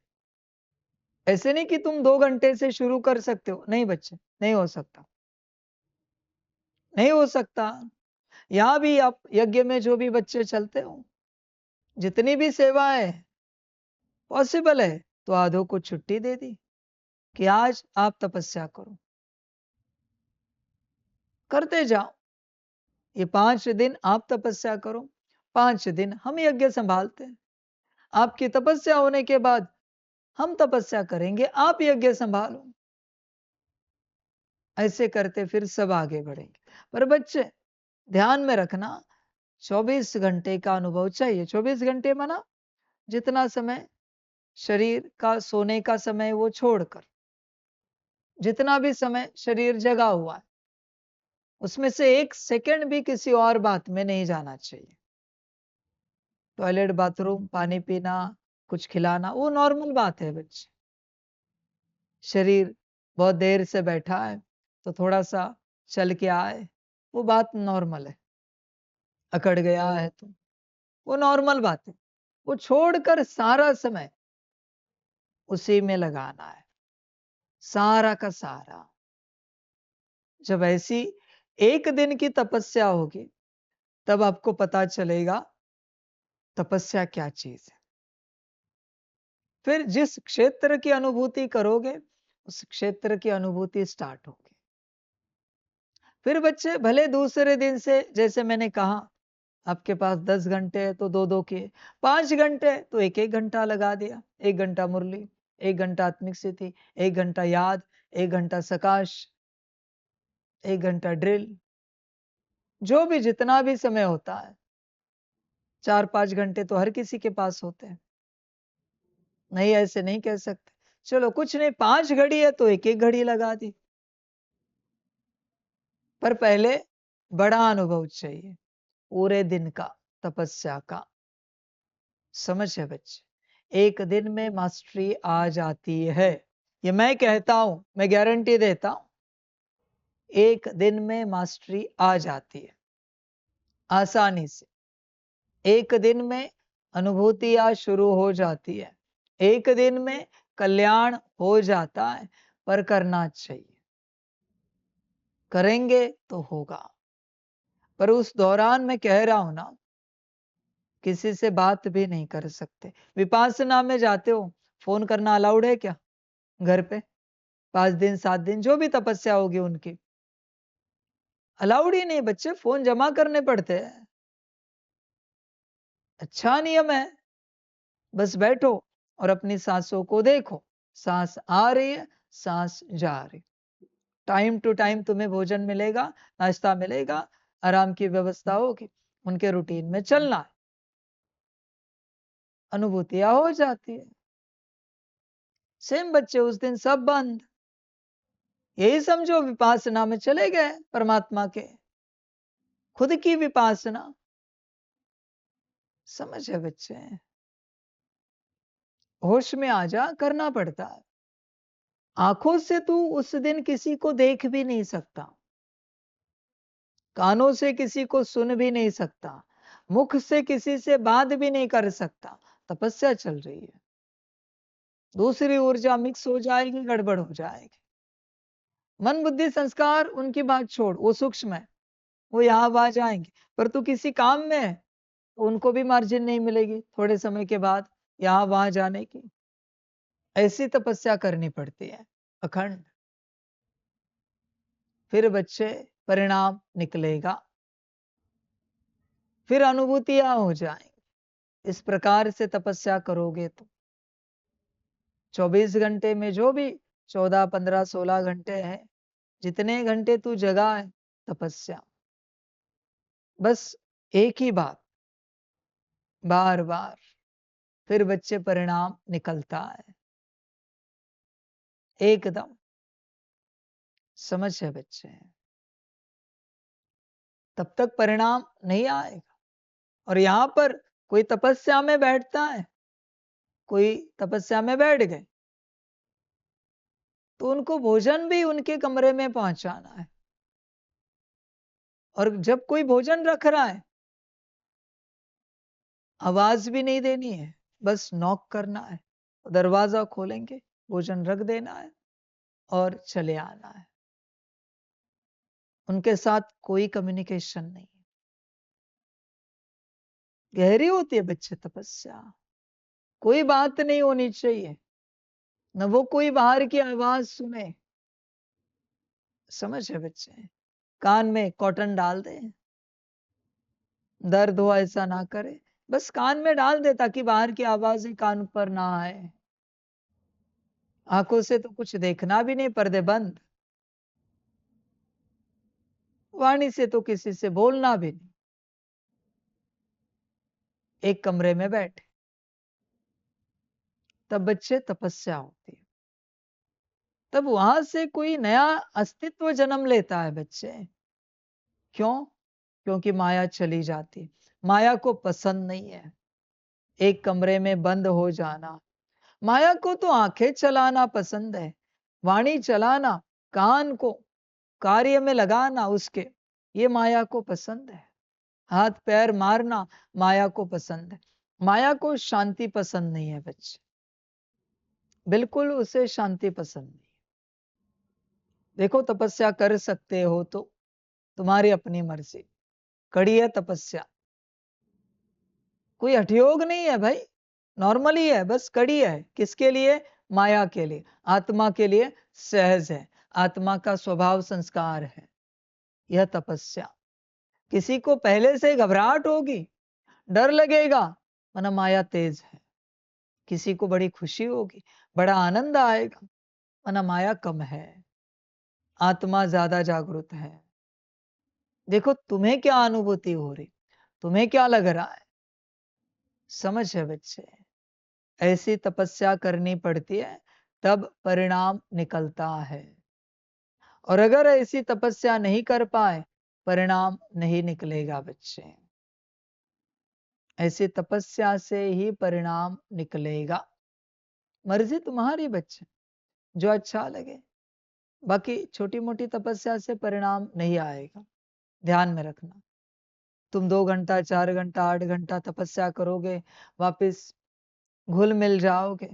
ऐसे नहीं कि तुम 2 घंटे से शुरू कर सकते हो, नहीं बच्चे, नहीं हो सकता, नहीं हो सकता। यहां भी आप यज्ञ में जो भी बच्चे चलते हो, जितनी भी सेवाएं पॉसिबल है, तो आधों को छुट्टी दे दी कि आज आप तपस्या करो, करते जाओ। ये 5 दिन आप तपस्या करो, 5 दिन हम यज्ञ संभालते हैं। आपकी तपस्या होने के बाद हम तपस्या करेंगे, आप यज्ञ संभालो। ऐसे करते फिर सब आगे बढ़ेंगे। पर बच्चे ध्यान में रखना, 24 घंटे का अनुभव चाहिए। 24 घंटे माना जितना समय शरीर का सोने का समय वो छोड़कर, जितना भी समय शरीर जगा हुआ है, उसमें से 1 सेकंड भी किसी और बात में नहीं जाना चाहिए। टॉयलेट, बाथरूम, पानी पीना, कुछ खिलाना, वो नॉर्मल बात है बच्चे। शरीर बहुत देर से बैठा है तो थोड़ा सा चल के आए, वो बात नॉर्मल है। अकड़ गया है तो वो नॉर्मल बात है। वो छोड़कर सारा समय उसी में लगाना है, सारा का सारा। जब ऐसी 1 दिन की तपस्या होगी तब आपको पता चलेगा तपस्या क्या चीज है। फिर जिस क्षेत्र की अनुभूति करोगे उस क्षेत्र की अनुभूति स्टार्ट होगी। फिर बच्चे भले दूसरे दिन से, जैसे मैंने कहा, आपके पास 10 घंटे है तो 2-2 किए, 5 घंटे तो 1-1 घंटा लगा दिया। 1 घंटा मुरली, 1 घंटा आत्मिक स्थिति, 1 घंटा याद, 1 घंटा सकाश, 1 घंटा ड्रिल, जो भी जितना भी समय होता है। 4-5 घंटे तो हर किसी के पास होते हैं, नहीं ऐसे नहीं कह सकते। चलो कुछ नहीं, 5 घड़ी है तो 1-1 घड़ी लगा दी। पर पहले बड़ा अनुभव चाहिए पूरे दिन का तपस्या का। समझ है बच्चे? 1 दिन में मास्टरी आ जाती है, ये मैं कहता हूं, मैं गारंटी देता हूं। 1 दिन में मास्टरी आ जाती है आसानी से। 1 दिन में अनुभूतियां शुरू हो जाती है, 1 दिन में कल्याण हो जाता है। पर करना चाहिए, करेंगे तो होगा। पर उस दौरान मैं कह रहा हूं ना, किसी से बात भी नहीं कर सकते। विपासना में जाते हो, फोन करना अलाउड है क्या? घर पे 5 दिन 7 दिन जो भी तपस्या होगी उनकी, अलाउड ही नहीं बच्चे, फोन जमा करने पड़ते हैं। अच्छा नियम है, बस बैठो और अपनी सांसों को देखो। सांस आ रही है, सांस जा रही। टाइम टू टाइम तुम्हें भोजन मिलेगा, नाश्ता मिलेगा, आराम की व्यवस्था होगी, उनके रूटीन में चलना है, अनुभूतियां हो जाती है। सेम बच्चे उस दिन सब बंद, यही समझो विपासना में चले गए परमात्मा के, खुद की विपासना। समझ है बच्चे? होश में आ जा, करना पड़ता है। आंखों से तू उस दिन किसी को देख भी नहीं सकता, कानों से किसी को सुन भी नहीं सकता, मुख से किसी से बात भी नहीं कर सकता, तपस्या चल रही है। दूसरी ऊर्जा मिक्स हो जाएगी, गड़बड़ हो जाएगी। मन बुद्धि संस्कार उनकी बात छोड़, वो सूक्ष्म है, वो यहाँ वहां जाएंगे, पर तू किसी काम में है तो उनको भी मार्जिन नहीं मिलेगी थोड़े समय के बाद यहाँ वहां जाने की। ऐसी तपस्या करनी पड़ती है अखंड, फिर बच्चे परिणाम निकलेगा, फिर अनुभूतियां हो जाएंगी। इस प्रकार से तपस्या करोगे तो 24 घंटे में जो भी 14, 15, 16 घंटे हैं, जितने घंटे तू जगा है तपस्या, बस एक ही बात बार बार, फिर बच्चे परिणाम निकलता है एकदम। समझ है बच्चे, तब तक परिणाम नहीं आएगा। और यहां पर कोई तपस्या में बैठता है, कोई तपस्या में बैठ गए तो उनको भोजन भी उनके कमरे में पहुंचाना है। और जब कोई भोजन रख रहा है, आवाज भी नहीं देनी है, बस नॉक करना है, दरवाजा खोलेंगे, भोजन रख देना है और चले आना है। उनके साथ कोई कम्युनिकेशन नहीं। गहरी होती है बच्चे तपस्या, कोई बात नहीं होनी चाहिए, न वो कोई बाहर की आवाज सुने। समझ है बच्चे, कान में कॉटन डाल दे, दर्द हो ऐसा ना करे, बस कान में डाल दे ताकि बाहर की आवाजें कान पर ना आए। आंखों से तो कुछ देखना भी नहीं, पर्दे बंद। वाणी से तो किसी से बोलना भी नहीं। एक कमरे में बैठे, तब बच्चे तपस्या होती है, तब वहां से कोई नया अस्तित्व जन्म लेता है बच्चे। क्यों? क्योंकि माया चली जाती, माया को पसंद नहीं है एक कमरे में बंद हो जाना। माया को तो आंखें चलाना पसंद है, वाणी चलाना, कान को कार्य में लगाना उसके, ये माया को पसंद है। हाथ पैर मारना माया को पसंद है। माया को शांति पसंद नहीं है बच्चे, बिल्कुल उसे शांति पसंद नहीं। देखो तपस्या कर सकते हो तो तुम्हारी अपनी मर्जी, कड़ी है तपस्या, कोई हठयोग नहीं है भाई, नॉर्मल ही है, बस कड़ी है। किसके लिए? माया के लिए। आत्मा के लिए सहज है, आत्मा का स्वभाव संस्कार है यह तपस्या। किसी को पहले से घबराहट होगी, डर लगेगा, वरना माया तेज है। किसी को बड़ी खुशी होगी, बड़ा आनंद आएगा, वरना माया कम है, आत्मा ज्यादा जागृत है। देखो तुम्हें क्या अनुभूति हो रही, तुम्हें क्या लग रहा है। समझ है बच्चे, ऐसी तपस्या करनी पड़ती है, तब परिणाम निकलता है। और अगर ऐसी तपस्या नहीं कर पाए, परिणाम नहीं निकलेगा बच्चे। ऐसी तपस्या से ही परिणाम निकलेगा। मर्जी तुम्हारी बच्चे, जो अच्छा लगे। बाकी छोटी मोटी तपस्या से परिणाम नहीं आएगा, ध्यान में रखना। तुम 2 घंटा 4 घंटा 8 घंटा तपस्या करोगे, वापस घुल मिल जाओगे,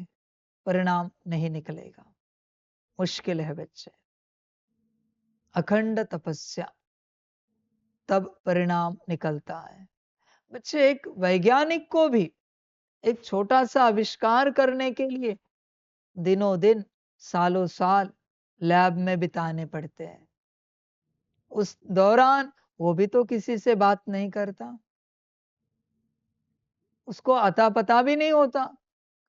परिणाम नहीं निकलेगा, मुश्किल है बच्चे। अखंड तपस्या, तब परिणाम निकलता है बच्चे। एक वैज्ञानिक को भी एक छोटा सा आविष्कार करने के लिए दिनों दिन सालों साल लैब में बिताने पड़ते हैं। उस दौरान वो भी तो किसी से बात नहीं करता, उसको अता पता भी नहीं होता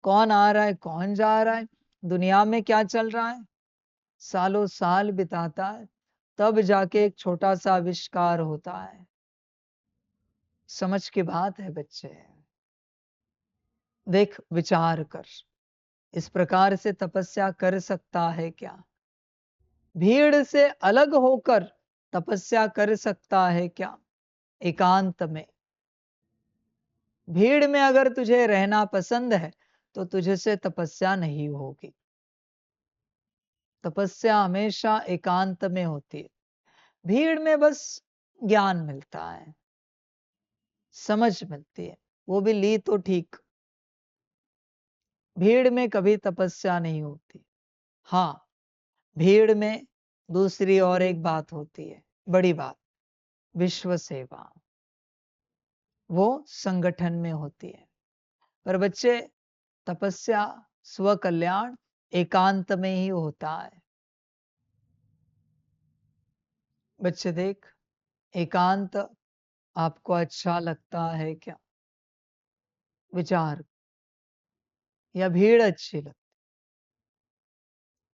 कौन आ रहा है कौन जा रहा है, दुनिया में क्या चल रहा है। सालों साल बिताता है, तब जाके एक छोटा सा आविष्कार होता है। समझ की बात है बच्चे, देख विचार कर, इस प्रकार से तपस्या कर सकता है क्या? भीड़ से अलग होकर तपस्या कर सकता है क्या? एकांत में। भीड़ में अगर तुझे रहना पसंद है तो तुझसे तपस्या नहीं होगी। तपस्या हमेशा एकांत में होती है, भीड़ में बस ज्ञान मिलता है, समझ मिलती है, वो भी ली तो ठीक। भीड़ में कभी तपस्या नहीं होती। हाँ, भीड़ में दूसरी और एक बात होती है, बड़ी बात, विश्व सेवा। वो संगठन में होती है। पर बच्चे, तपस्या, स्व कल्याण एकांत में ही होता है। बच्चे देख, एकांत आपको अच्छा लगता है क्या? विचार। या भीड़ अच्छी लगती?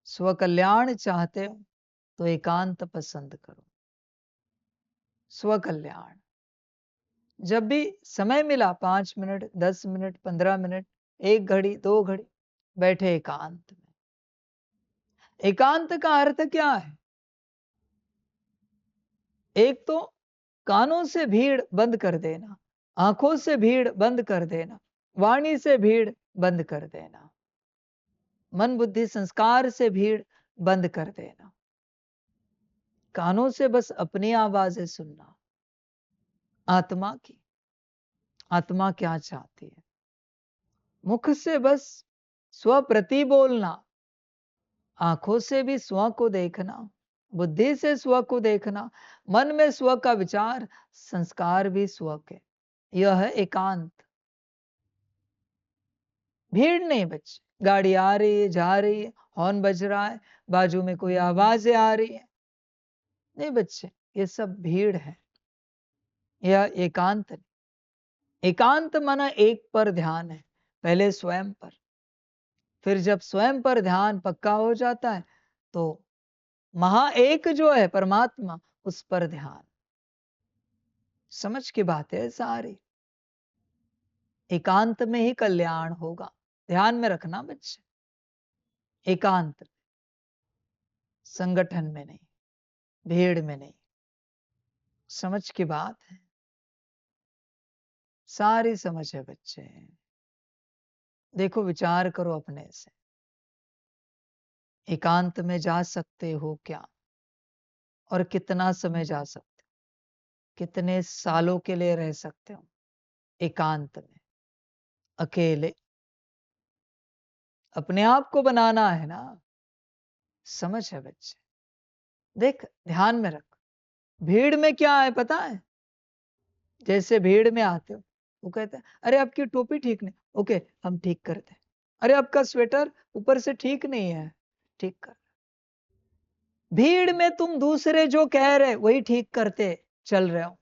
स्व कल्याण चाहते हो तो एकांत पसंद करो। स्व कल्याण। जब भी समय मिला, 5 मिनट, 10 मिनट, 15 मिनट, 1 घड़ी, 2 घड़ी, बैठे एकांत में। एकांत का अर्थ क्या है? एक तो कानों से भीड़ बंद कर देना, आंखों से भीड़ बंद कर देना, वाणी से भीड़ बंद कर देना, मन बुद्धि संस्कार से भीड़ बंद कर देना। कानों से बस अपनी आवाजें सुनना, आत्मा की। आत्मा क्या चाहती है? मुख से बस स्व प्रति बोलना, आंखों से भी स्व को देखना, बुद्धि से स्व को देखना, मन में स्व का विचार, संस्कार भी स्व के। यह है एकांत। भीड़ नहीं बच्चे, गाड़ी आ रही है, जा रही है, हॉर्न बज रहा है, बाजू में कोई आवाजें आ रही है, नहीं बच्चे, ये सब भीड़ है। यह एकांत नहीं। एकांत माना एक पर ध्यान है, पहले स्वयं पर, फिर जब स्वयं पर ध्यान पक्का हो जाता है तो महा एक जो है परमात्मा, उस पर ध्यान। समझ की बात है सारी। एकांत में ही कल्याण होगा, ध्यान में रखना बच्चे। एकांत, संगठन में नहीं, भीड़ में नहीं। समझ की बात है, सारी समझ है बच्चे। देखो, विचार करो अपने से, एकांत में जा सकते हो क्या? और कितना समय जा सकते हो? कितने सालों के लिए रह सकते हो एकांत में, अकेले? अपने आप को बनाना है ना। समझ है बच्चे। देख, ध्यान में रख, भीड़ में क्या है पता है? जैसे भीड़ में आते हो, वो कहते हैं अरे आपकी टोपी ठीक नहीं, ओके हम ठीक करते हैं। अरे आपका स्वेटर ऊपर से ठीक नहीं है, ठीक कर। भीड़ में तुम दूसरे जो कह रहे वही ठीक करते चल रहे हो,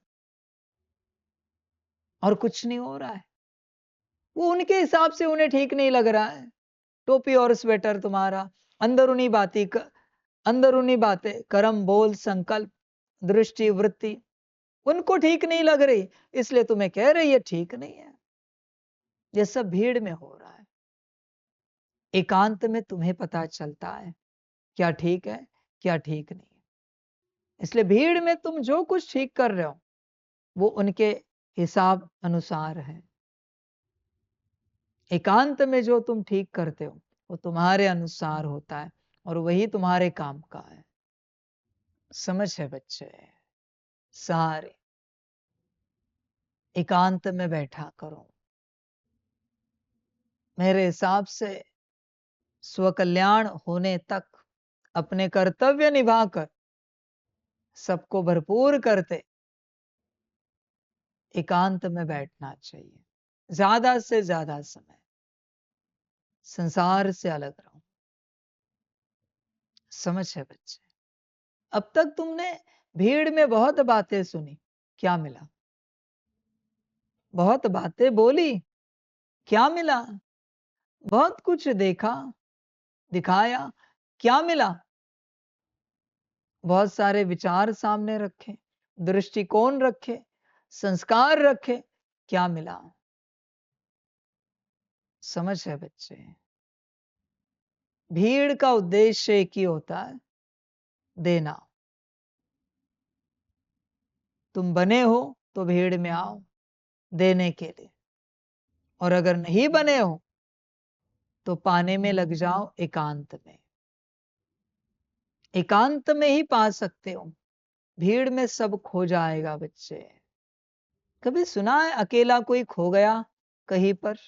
और कुछ नहीं हो रहा है। वो उनके हिसाब से उन्हें ठीक नहीं लग रहा है। टोपी और स्वेटर तुम्हारा, अंदरूनी बातें, कर्म, बोल, संकल्प, दृष्टि, वृत्ति उनको ठीक नहीं लग रही, इसलिए तुम्हें कह रही है ठीक नहीं है। ये सब भीड़ में हो रहा है। एकांत में तुम्हें पता चलता है क्या ठीक है, क्या ठीक नहीं है। इसलिए भीड़ में तुम जो कुछ ठीक कर रहे हो वो उनके हिसाब अनुसार है। एकांत में जो तुम ठीक करते हो वो तुम्हारे अनुसार होता है, और वही तुम्हारे काम का है। समझ है बच्चे सारे। एकांत में बैठा करो। मेरे हिसाब से स्वकल्याण होने तक अपने कर्तव्य निभाकर सबको भरपूर करते एकांत में बैठना चाहिए। ज्यादा से ज्यादा समय संसार से अलग रहो। समझ है बच्चे। अब तक तुमने भीड़ में बहुत बातें सुनी, क्या मिला? बहुत बातें बोली, क्या मिला? बहुत कुछ देखा, दिखाया, क्या मिला? बहुत सारे विचार सामने रखे, दृष्टिकोण रखे, संस्कार रखे, क्या मिला? समझ है बच्चे। भीड़ का उद्देश्य एक ही होता है, देना। तुम बने हो तो भीड़ में आओ देने के लिए, और अगर नहीं बने हो तो पाने में लग जाओ एकांत में। एकांत में ही पा सकते हो, भीड़ में सब खो जाएगा बच्चे। कभी सुना है अकेला कोई खो गया कहीं पर?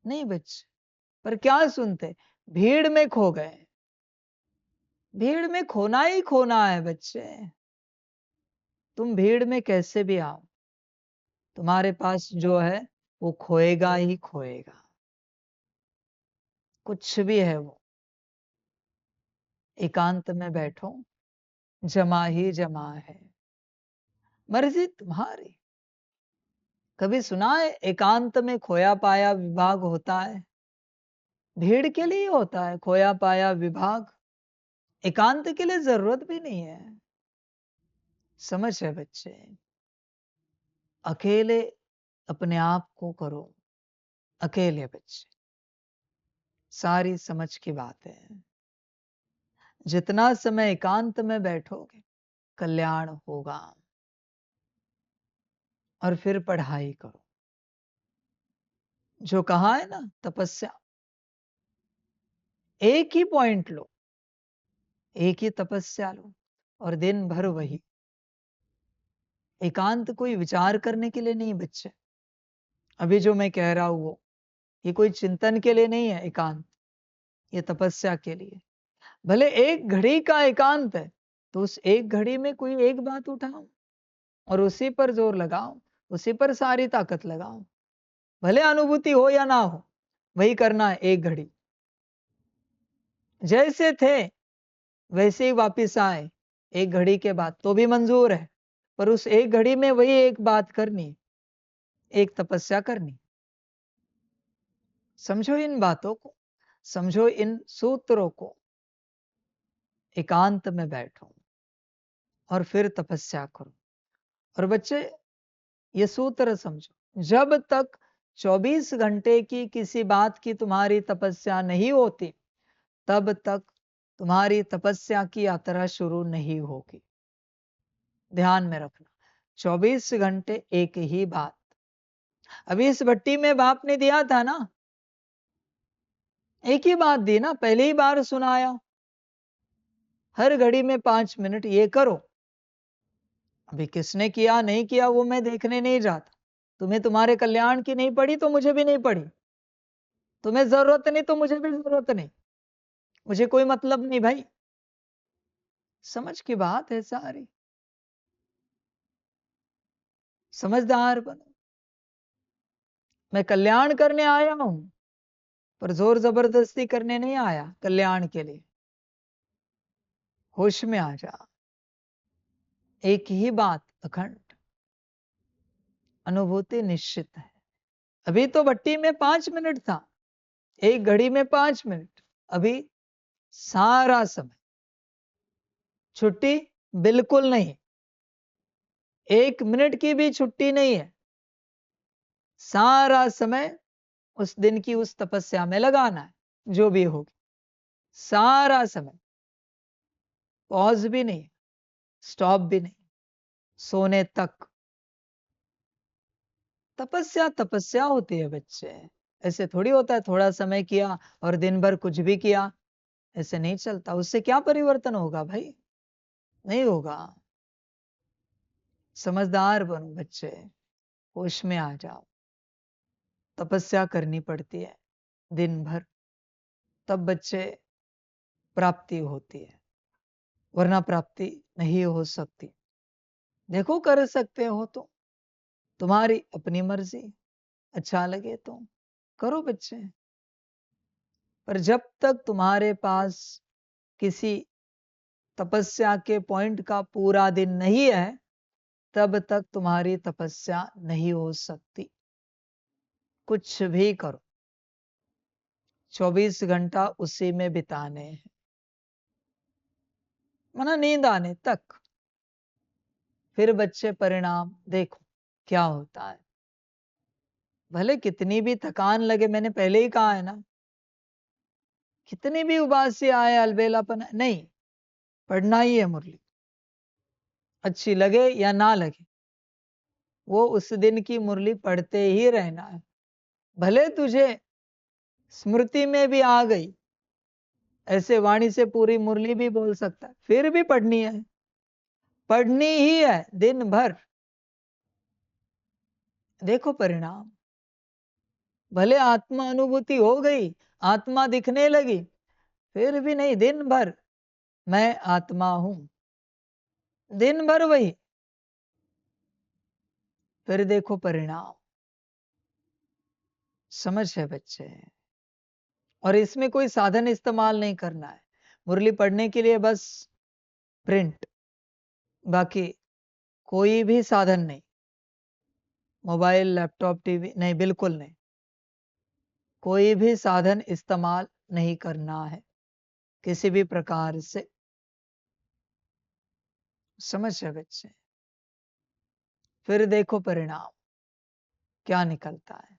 नहीं बच्चे, पर क्या सुनते, भीड़ में खो गए। भीड़ में खोना ही खोना है बच्चे। तुम भीड़ में कैसे भी आओ, तुम्हारे पास जो है वो खोएगा ही खोएगा। कुछ भी है वो, एकांत में बैठो, जमा ही जमा है, मर्जी तुम्हारी। कभी सुना है एकांत में खोया पाया विभाग होता है? भीड़ के लिए होता है खोया पाया विभाग, एकांत के लिए जरूरत भी नहीं है। समझ है बच्चे? अकेले अपने आप को करो, अकेले बच्चे, सारी समझ की बात है। जितना समय एकांत में बैठोगे कल्याण होगा। और फिर पढ़ाई करो, जो कहा है ना तपस्या, एक ही पॉइंट लो, एक ही तपस्या लो और दिन भर वही। एकांत कोई विचार करने के लिए नहीं बच्चे। अभी जो मैं कह रहा हूं वो, ये कोई चिंतन के लिए नहीं है एकांत, ये तपस्या के लिए। भले एक घड़ी का एकांत है तो उस एक घड़ी में कोई एक बात उठाओ और उसी पर जोर लगाओ, उसी पर सारी ताकत लगाओ। भले अनुभूति हो या ना हो, वही करना है एक घड़ी। जैसे थे वैसे ही वापिस आए एक घड़ी के बाद तो भी मंजूर है, पर उस एक घड़ी में वही एक बात करनी, एक तपस्या करनी। समझो इन बातों को, समझो इन सूत्रों को। एकांत में बैठो और फिर तपस्या करो। और बच्चे ये सूत्र समझो, जब तक 24 घंटे की किसी बात की तुम्हारी तपस्या नहीं होती, तब तक तुम्हारी तपस्या की यात्रा शुरू नहीं होगी। ध्यान में रखना, 24 घंटे एक ही बात। अभी इस भट्टी में बाप ने दिया था ना, एक ही बात दी ना, पहली ही बार सुनाया, हर घड़ी में 5 मिनट ये करो। अभी किसने किया नहीं किया वो मैं देखने नहीं जाता। तुम्हें तुम्हारे कल्याण की नहीं पड़ी तो मुझे भी नहीं पड़ी, तुम्हें जरूरत नहीं तो मुझे भी जरूरत नहीं, मुझे कोई मतलब नहीं भाई। समझ की बात है सारी, समझदार बनो। मैं कल्याण करने आया हूं, पर जोर जबरदस्ती करने नहीं आया, कल्याण के लिए। होश में आ जा, एक ही बात अखंड, अनुभूति निश्चित है। अभी तो भट्टी में 5 मिनट था, एक घड़ी में 5 मिनट। अभी सारा समय छुट्टी बिल्कुल नहीं, 1 मिनट की भी छुट्टी नहीं है। सारा समय उस दिन की उस तपस्या में लगाना है, जो भी होगी। सारा समय, पॉज भी नहीं, स्टॉप भी नहीं, सोने तक। तपस्या तपस्या होती है बच्चे, ऐसे थोड़ी होता है थोड़ा समय किया और दिन भर कुछ भी किया, ऐसे नहीं चलता। उससे क्या परिवर्तन होगा भाई? नहीं होगा। समझदार बनो बच्चे, होश में आ जाओ। तपस्या करनी पड़ती है दिन भर, तब बच्चे प्राप्ति होती है, वरना प्राप्ति नहीं हो सकती। देखो कर सकते हो तो, तुम्हारी अपनी मर्जी, अच्छा लगे तो करो बच्चे। पर जब तक तुम्हारे पास किसी तपस्या के पॉइंट का पूरा दिन नहीं है, तब तक तुम्हारी तपस्या नहीं हो सकती। कुछ भी करो, 24 घंटा उसी में बिताने हैं, मना नींद आने तक। फिर बच्चे परिणाम देखो क्या होता है। भले कितनी भी थकान लगे, मैंने पहले ही कहा है ना, कितनी भी उबासी आए, अलबेलापन, नहीं, पढ़ना ही है मुरली। अच्छी लगे या ना लगे, वो उस दिन की मुरली पढ़ते ही रहना है। भले तुझे स्मृति में भी आ गई, ऐसे वाणी से पूरी मुरली भी बोल सकता है, फिर भी पढ़नी है, पढ़नी ही है दिन भर। देखो परिणाम। भले आत्मा अनुभूति हो गई, आत्मा दिखने लगी, फिर भी नहीं, दिन भर मैं आत्मा हूं, दिन भर वही। फिर देखो परिणाम। समझ है बच्चे? और इसमें कोई साधन इस्तेमाल नहीं करना है, मुरली पढ़ने के लिए बस प्रिंट, बाकी कोई भी साधन नहीं, मोबाइल लैपटॉप टीवी नहीं, बिल्कुल नहीं, कोई भी साधन इस्तेमाल नहीं करना है किसी भी प्रकार से। समझ है बच्चे? फिर देखो परिणाम क्या निकलता है।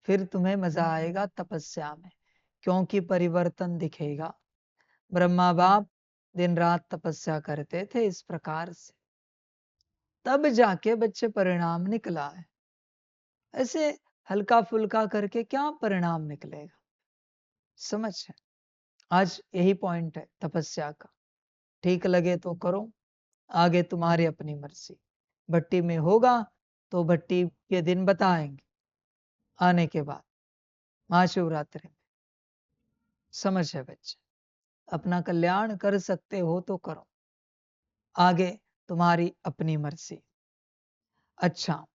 फिर तुम्हें मजा आएगा तपस्या में, क्योंकि परिवर्तन दिखेगा। ब्रह्मा बाप दिन रात तपस्या करते थे इस प्रकार से, तब जाके बच्चे परिणाम निकला है। ऐसे हल्का फुल्का करके क्या परिणाम निकलेगा? समझ है? आज यही पॉइंट है तपस्या का। ठीक लगे तो करो, आगे तुम्हारी अपनी मर्जी। भट्टी में होगा तो भट्टी के दिन बताएंगे आने के बाद, महाशिवरात्रि में। समझ है बच्चे? अपना कल्याण कर सकते हो तो करो, आगे तुम्हारी अपनी मर्जी। अच्छा,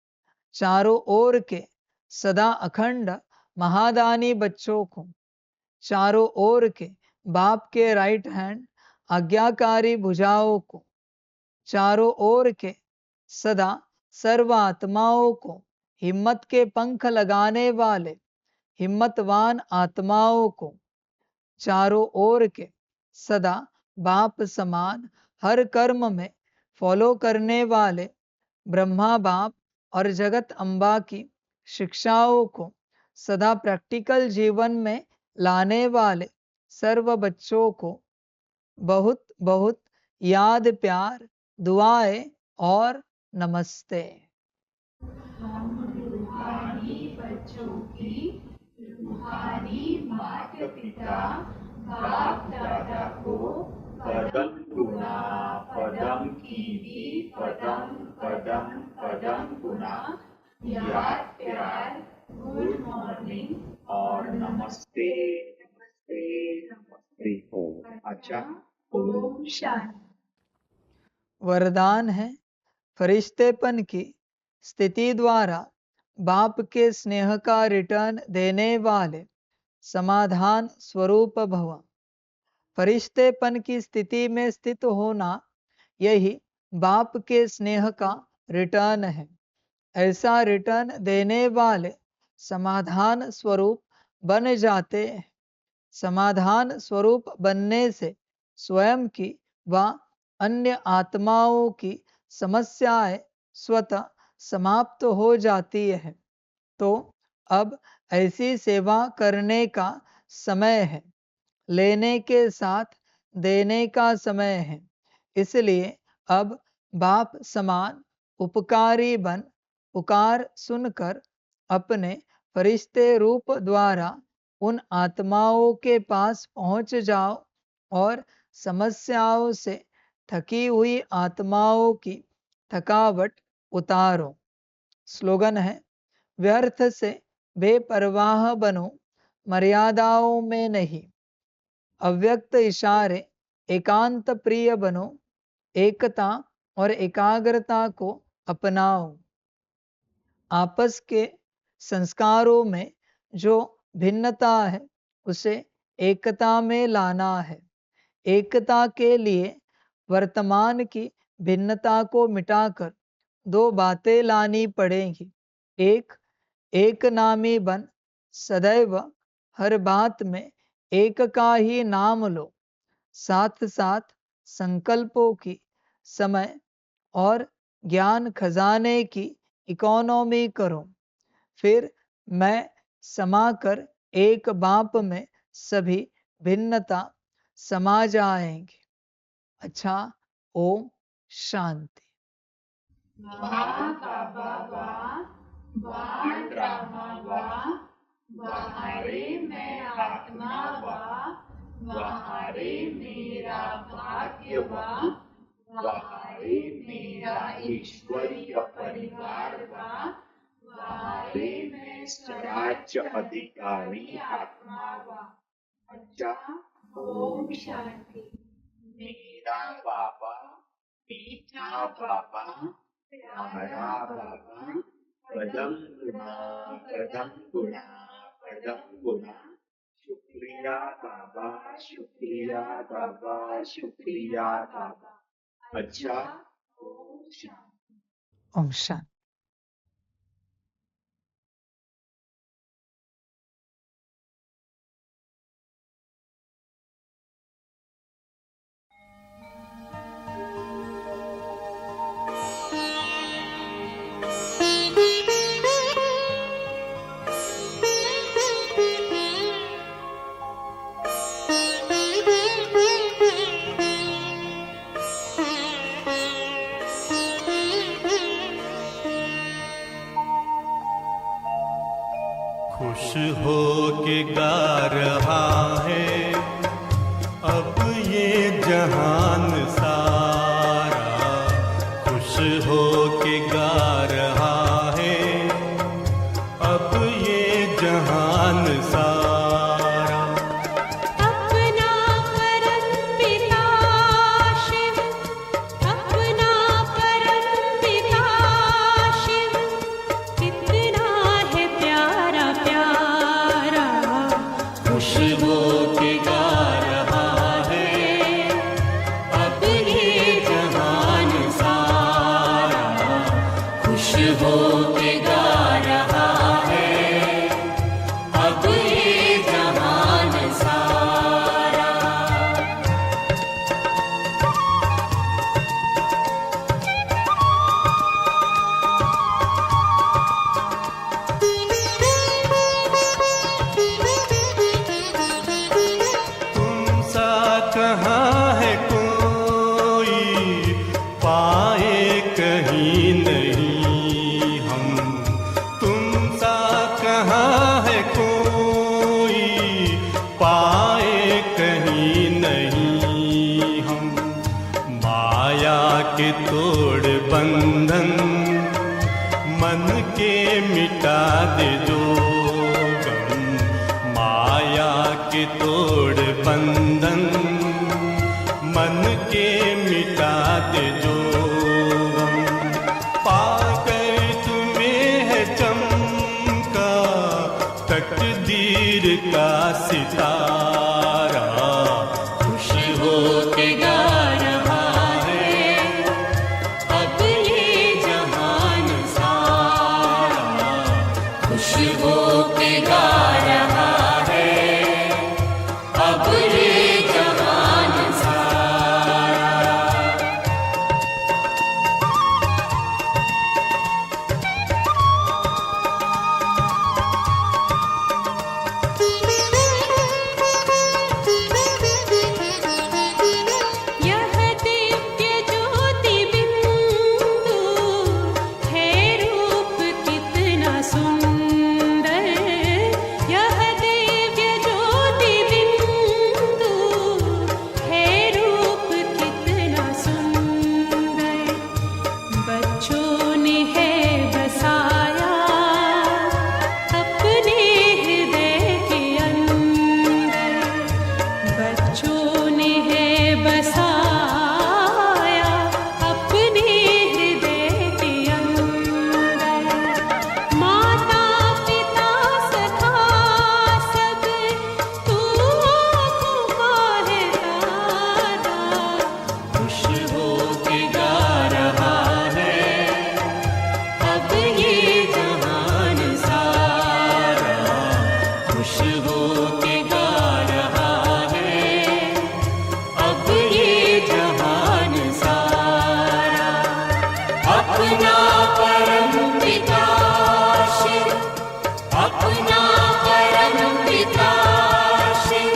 चारों ओर के सदा अखंड महादानी बच्चों को, चारों ओर के बाप के राइट हैंड आज्ञाकारी भुजाओं को, चारों ओर के सदा सर्व आत्माओं को हिम्मत के पंख लगाने वाले हिम्मतवान आत्माओं को, चारों ओर के सदा बाप समान हर कर्म में फॉलो करने वाले ब्रह्मा बाप और जगत अम्बा की शिक्षाओं को सदा प्रैक्टिकल जीवन में लाने वाले सर्व बच्चों को बहुत बहुत याद, प्यार, दुआएं और नमस्ते। पदम पुना पदम कीवी पदम पदम पदम पुना, याद प्यार, गुड मॉर्निंग और नमस्ते नमस्ते नमस्ते हो। अच्छा, ओम शांति। वरदान है फरिश्तेपन की स्थिति द्वारा बाप के स्नेह का रिटर्न देने वाले समाधान स्वरूप भव। फरिश्तेपन की स्थिति में स्थित होना यही बाप के स्नेह का रिटर्न है। ऐसा रिटर्न देने वाले समाधान स्वरूप बन जाते हैं। समाधान स्वरूप बनने से स्वयं की व अन्य आत्माओं की समस्याएं स्वतः समाप्त हो जाती है। तो अब ऐसी सेवा करने का समय है, लेने के साथ देने का समय है। इसलिए अब बाप समान उपकारी बन पुकार सुनकर अपने फरिश्ते रूप द्वारा उन आत्माओं के पास पहुंच जाओ और समस्याओं से थकी हुई आत्माओं की थकावट उतारो। स्लोगन है, व्यर्थ से बेपरवाह बनो, मर्यादाओं में नहीं। अव्यक्त इशारे एकांत प्रिय बनो, एकता और एकाग्रता को अपनाओ। आपस के संस्कारों में जो भिन्नता है उसे एकता में लाना है। एकता के लिए वर्तमान की भिन्नता को मिटाकर दो बातें लानी पड़ेंगी। एक नामी बन सदैव हर बात में एक का ही नाम लो। साथ साथ संकल्पों की, समय और ज्ञान खजाने की इकोनॉमी करो। फिर मैं समाकर एक बाप में सभी भिन्नता समा जाएंगे। अच्छा, ओम शांति। वहारे मैं आत्मा वहारे मेरा भाग्य वहारे मेरा ईश्वरीय परिवार वहारे मैं स्वराज्य अधिकारी आत्मा वा। अच्छा, ओम शांति। मेरा बाबा, मीठा बाबा, प्यारा बाबा, पदम गुना, पदम गुना, पदम गुना। शुक्रिया बाबा, शुक्रिया बाबा, शुक्रिया बाबा। अच्छा, ओम शांति। ओम शांति। खुश हो के गा रहा है अब ये जहान सारा, खुश हो के गा रहा है अब ये जहान सारा। अपना परम पिता शिव, अपना परम पिता शिव, कितना है प्यारा प्यारा। खुश हो के गा रहा है अब ये जहान सारा, खुश हो के गा रहा है अब ये जहान सारा। तुम सा कहाँ है कोई, पाए कहीं नहीं हम। तुम सा कहाँ है कोई, पाए कहीं नहीं हम। माया के तोड़ बंधन मन के मिटा दे जो गम, माया के तोड़ बंधन मन के मिटा दे जो गम। पाकर तुम्हें है चमका तकदीर का सितारा, खुश हो के गा रहा है अब ये जहान सारा, खुश हो के गा रहा है अब ये जहान सारा। यह दिव्य ज्योति बिंदु है रूप कितना सुंदर। यह दिव्य ज्योति बिंदु है रूप कितना सुंदर। बच्चों ने है बसाया अपने हृदय के अंदर। बच्चों ने है बसाया अपने हृदय के अंदर। माता पिता सखा सब तू आँखों का है तारा। खुश हो के गा रहा है अब ये जहान सारा, खुश हो के गा रहा है अब ये जहान सारा। अपना परम पिता शिव, अपना परम पिता शिव,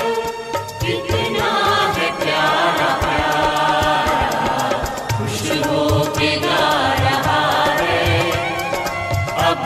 कितना है प्यारा प्यारा। खुश हो के गा रहा है अब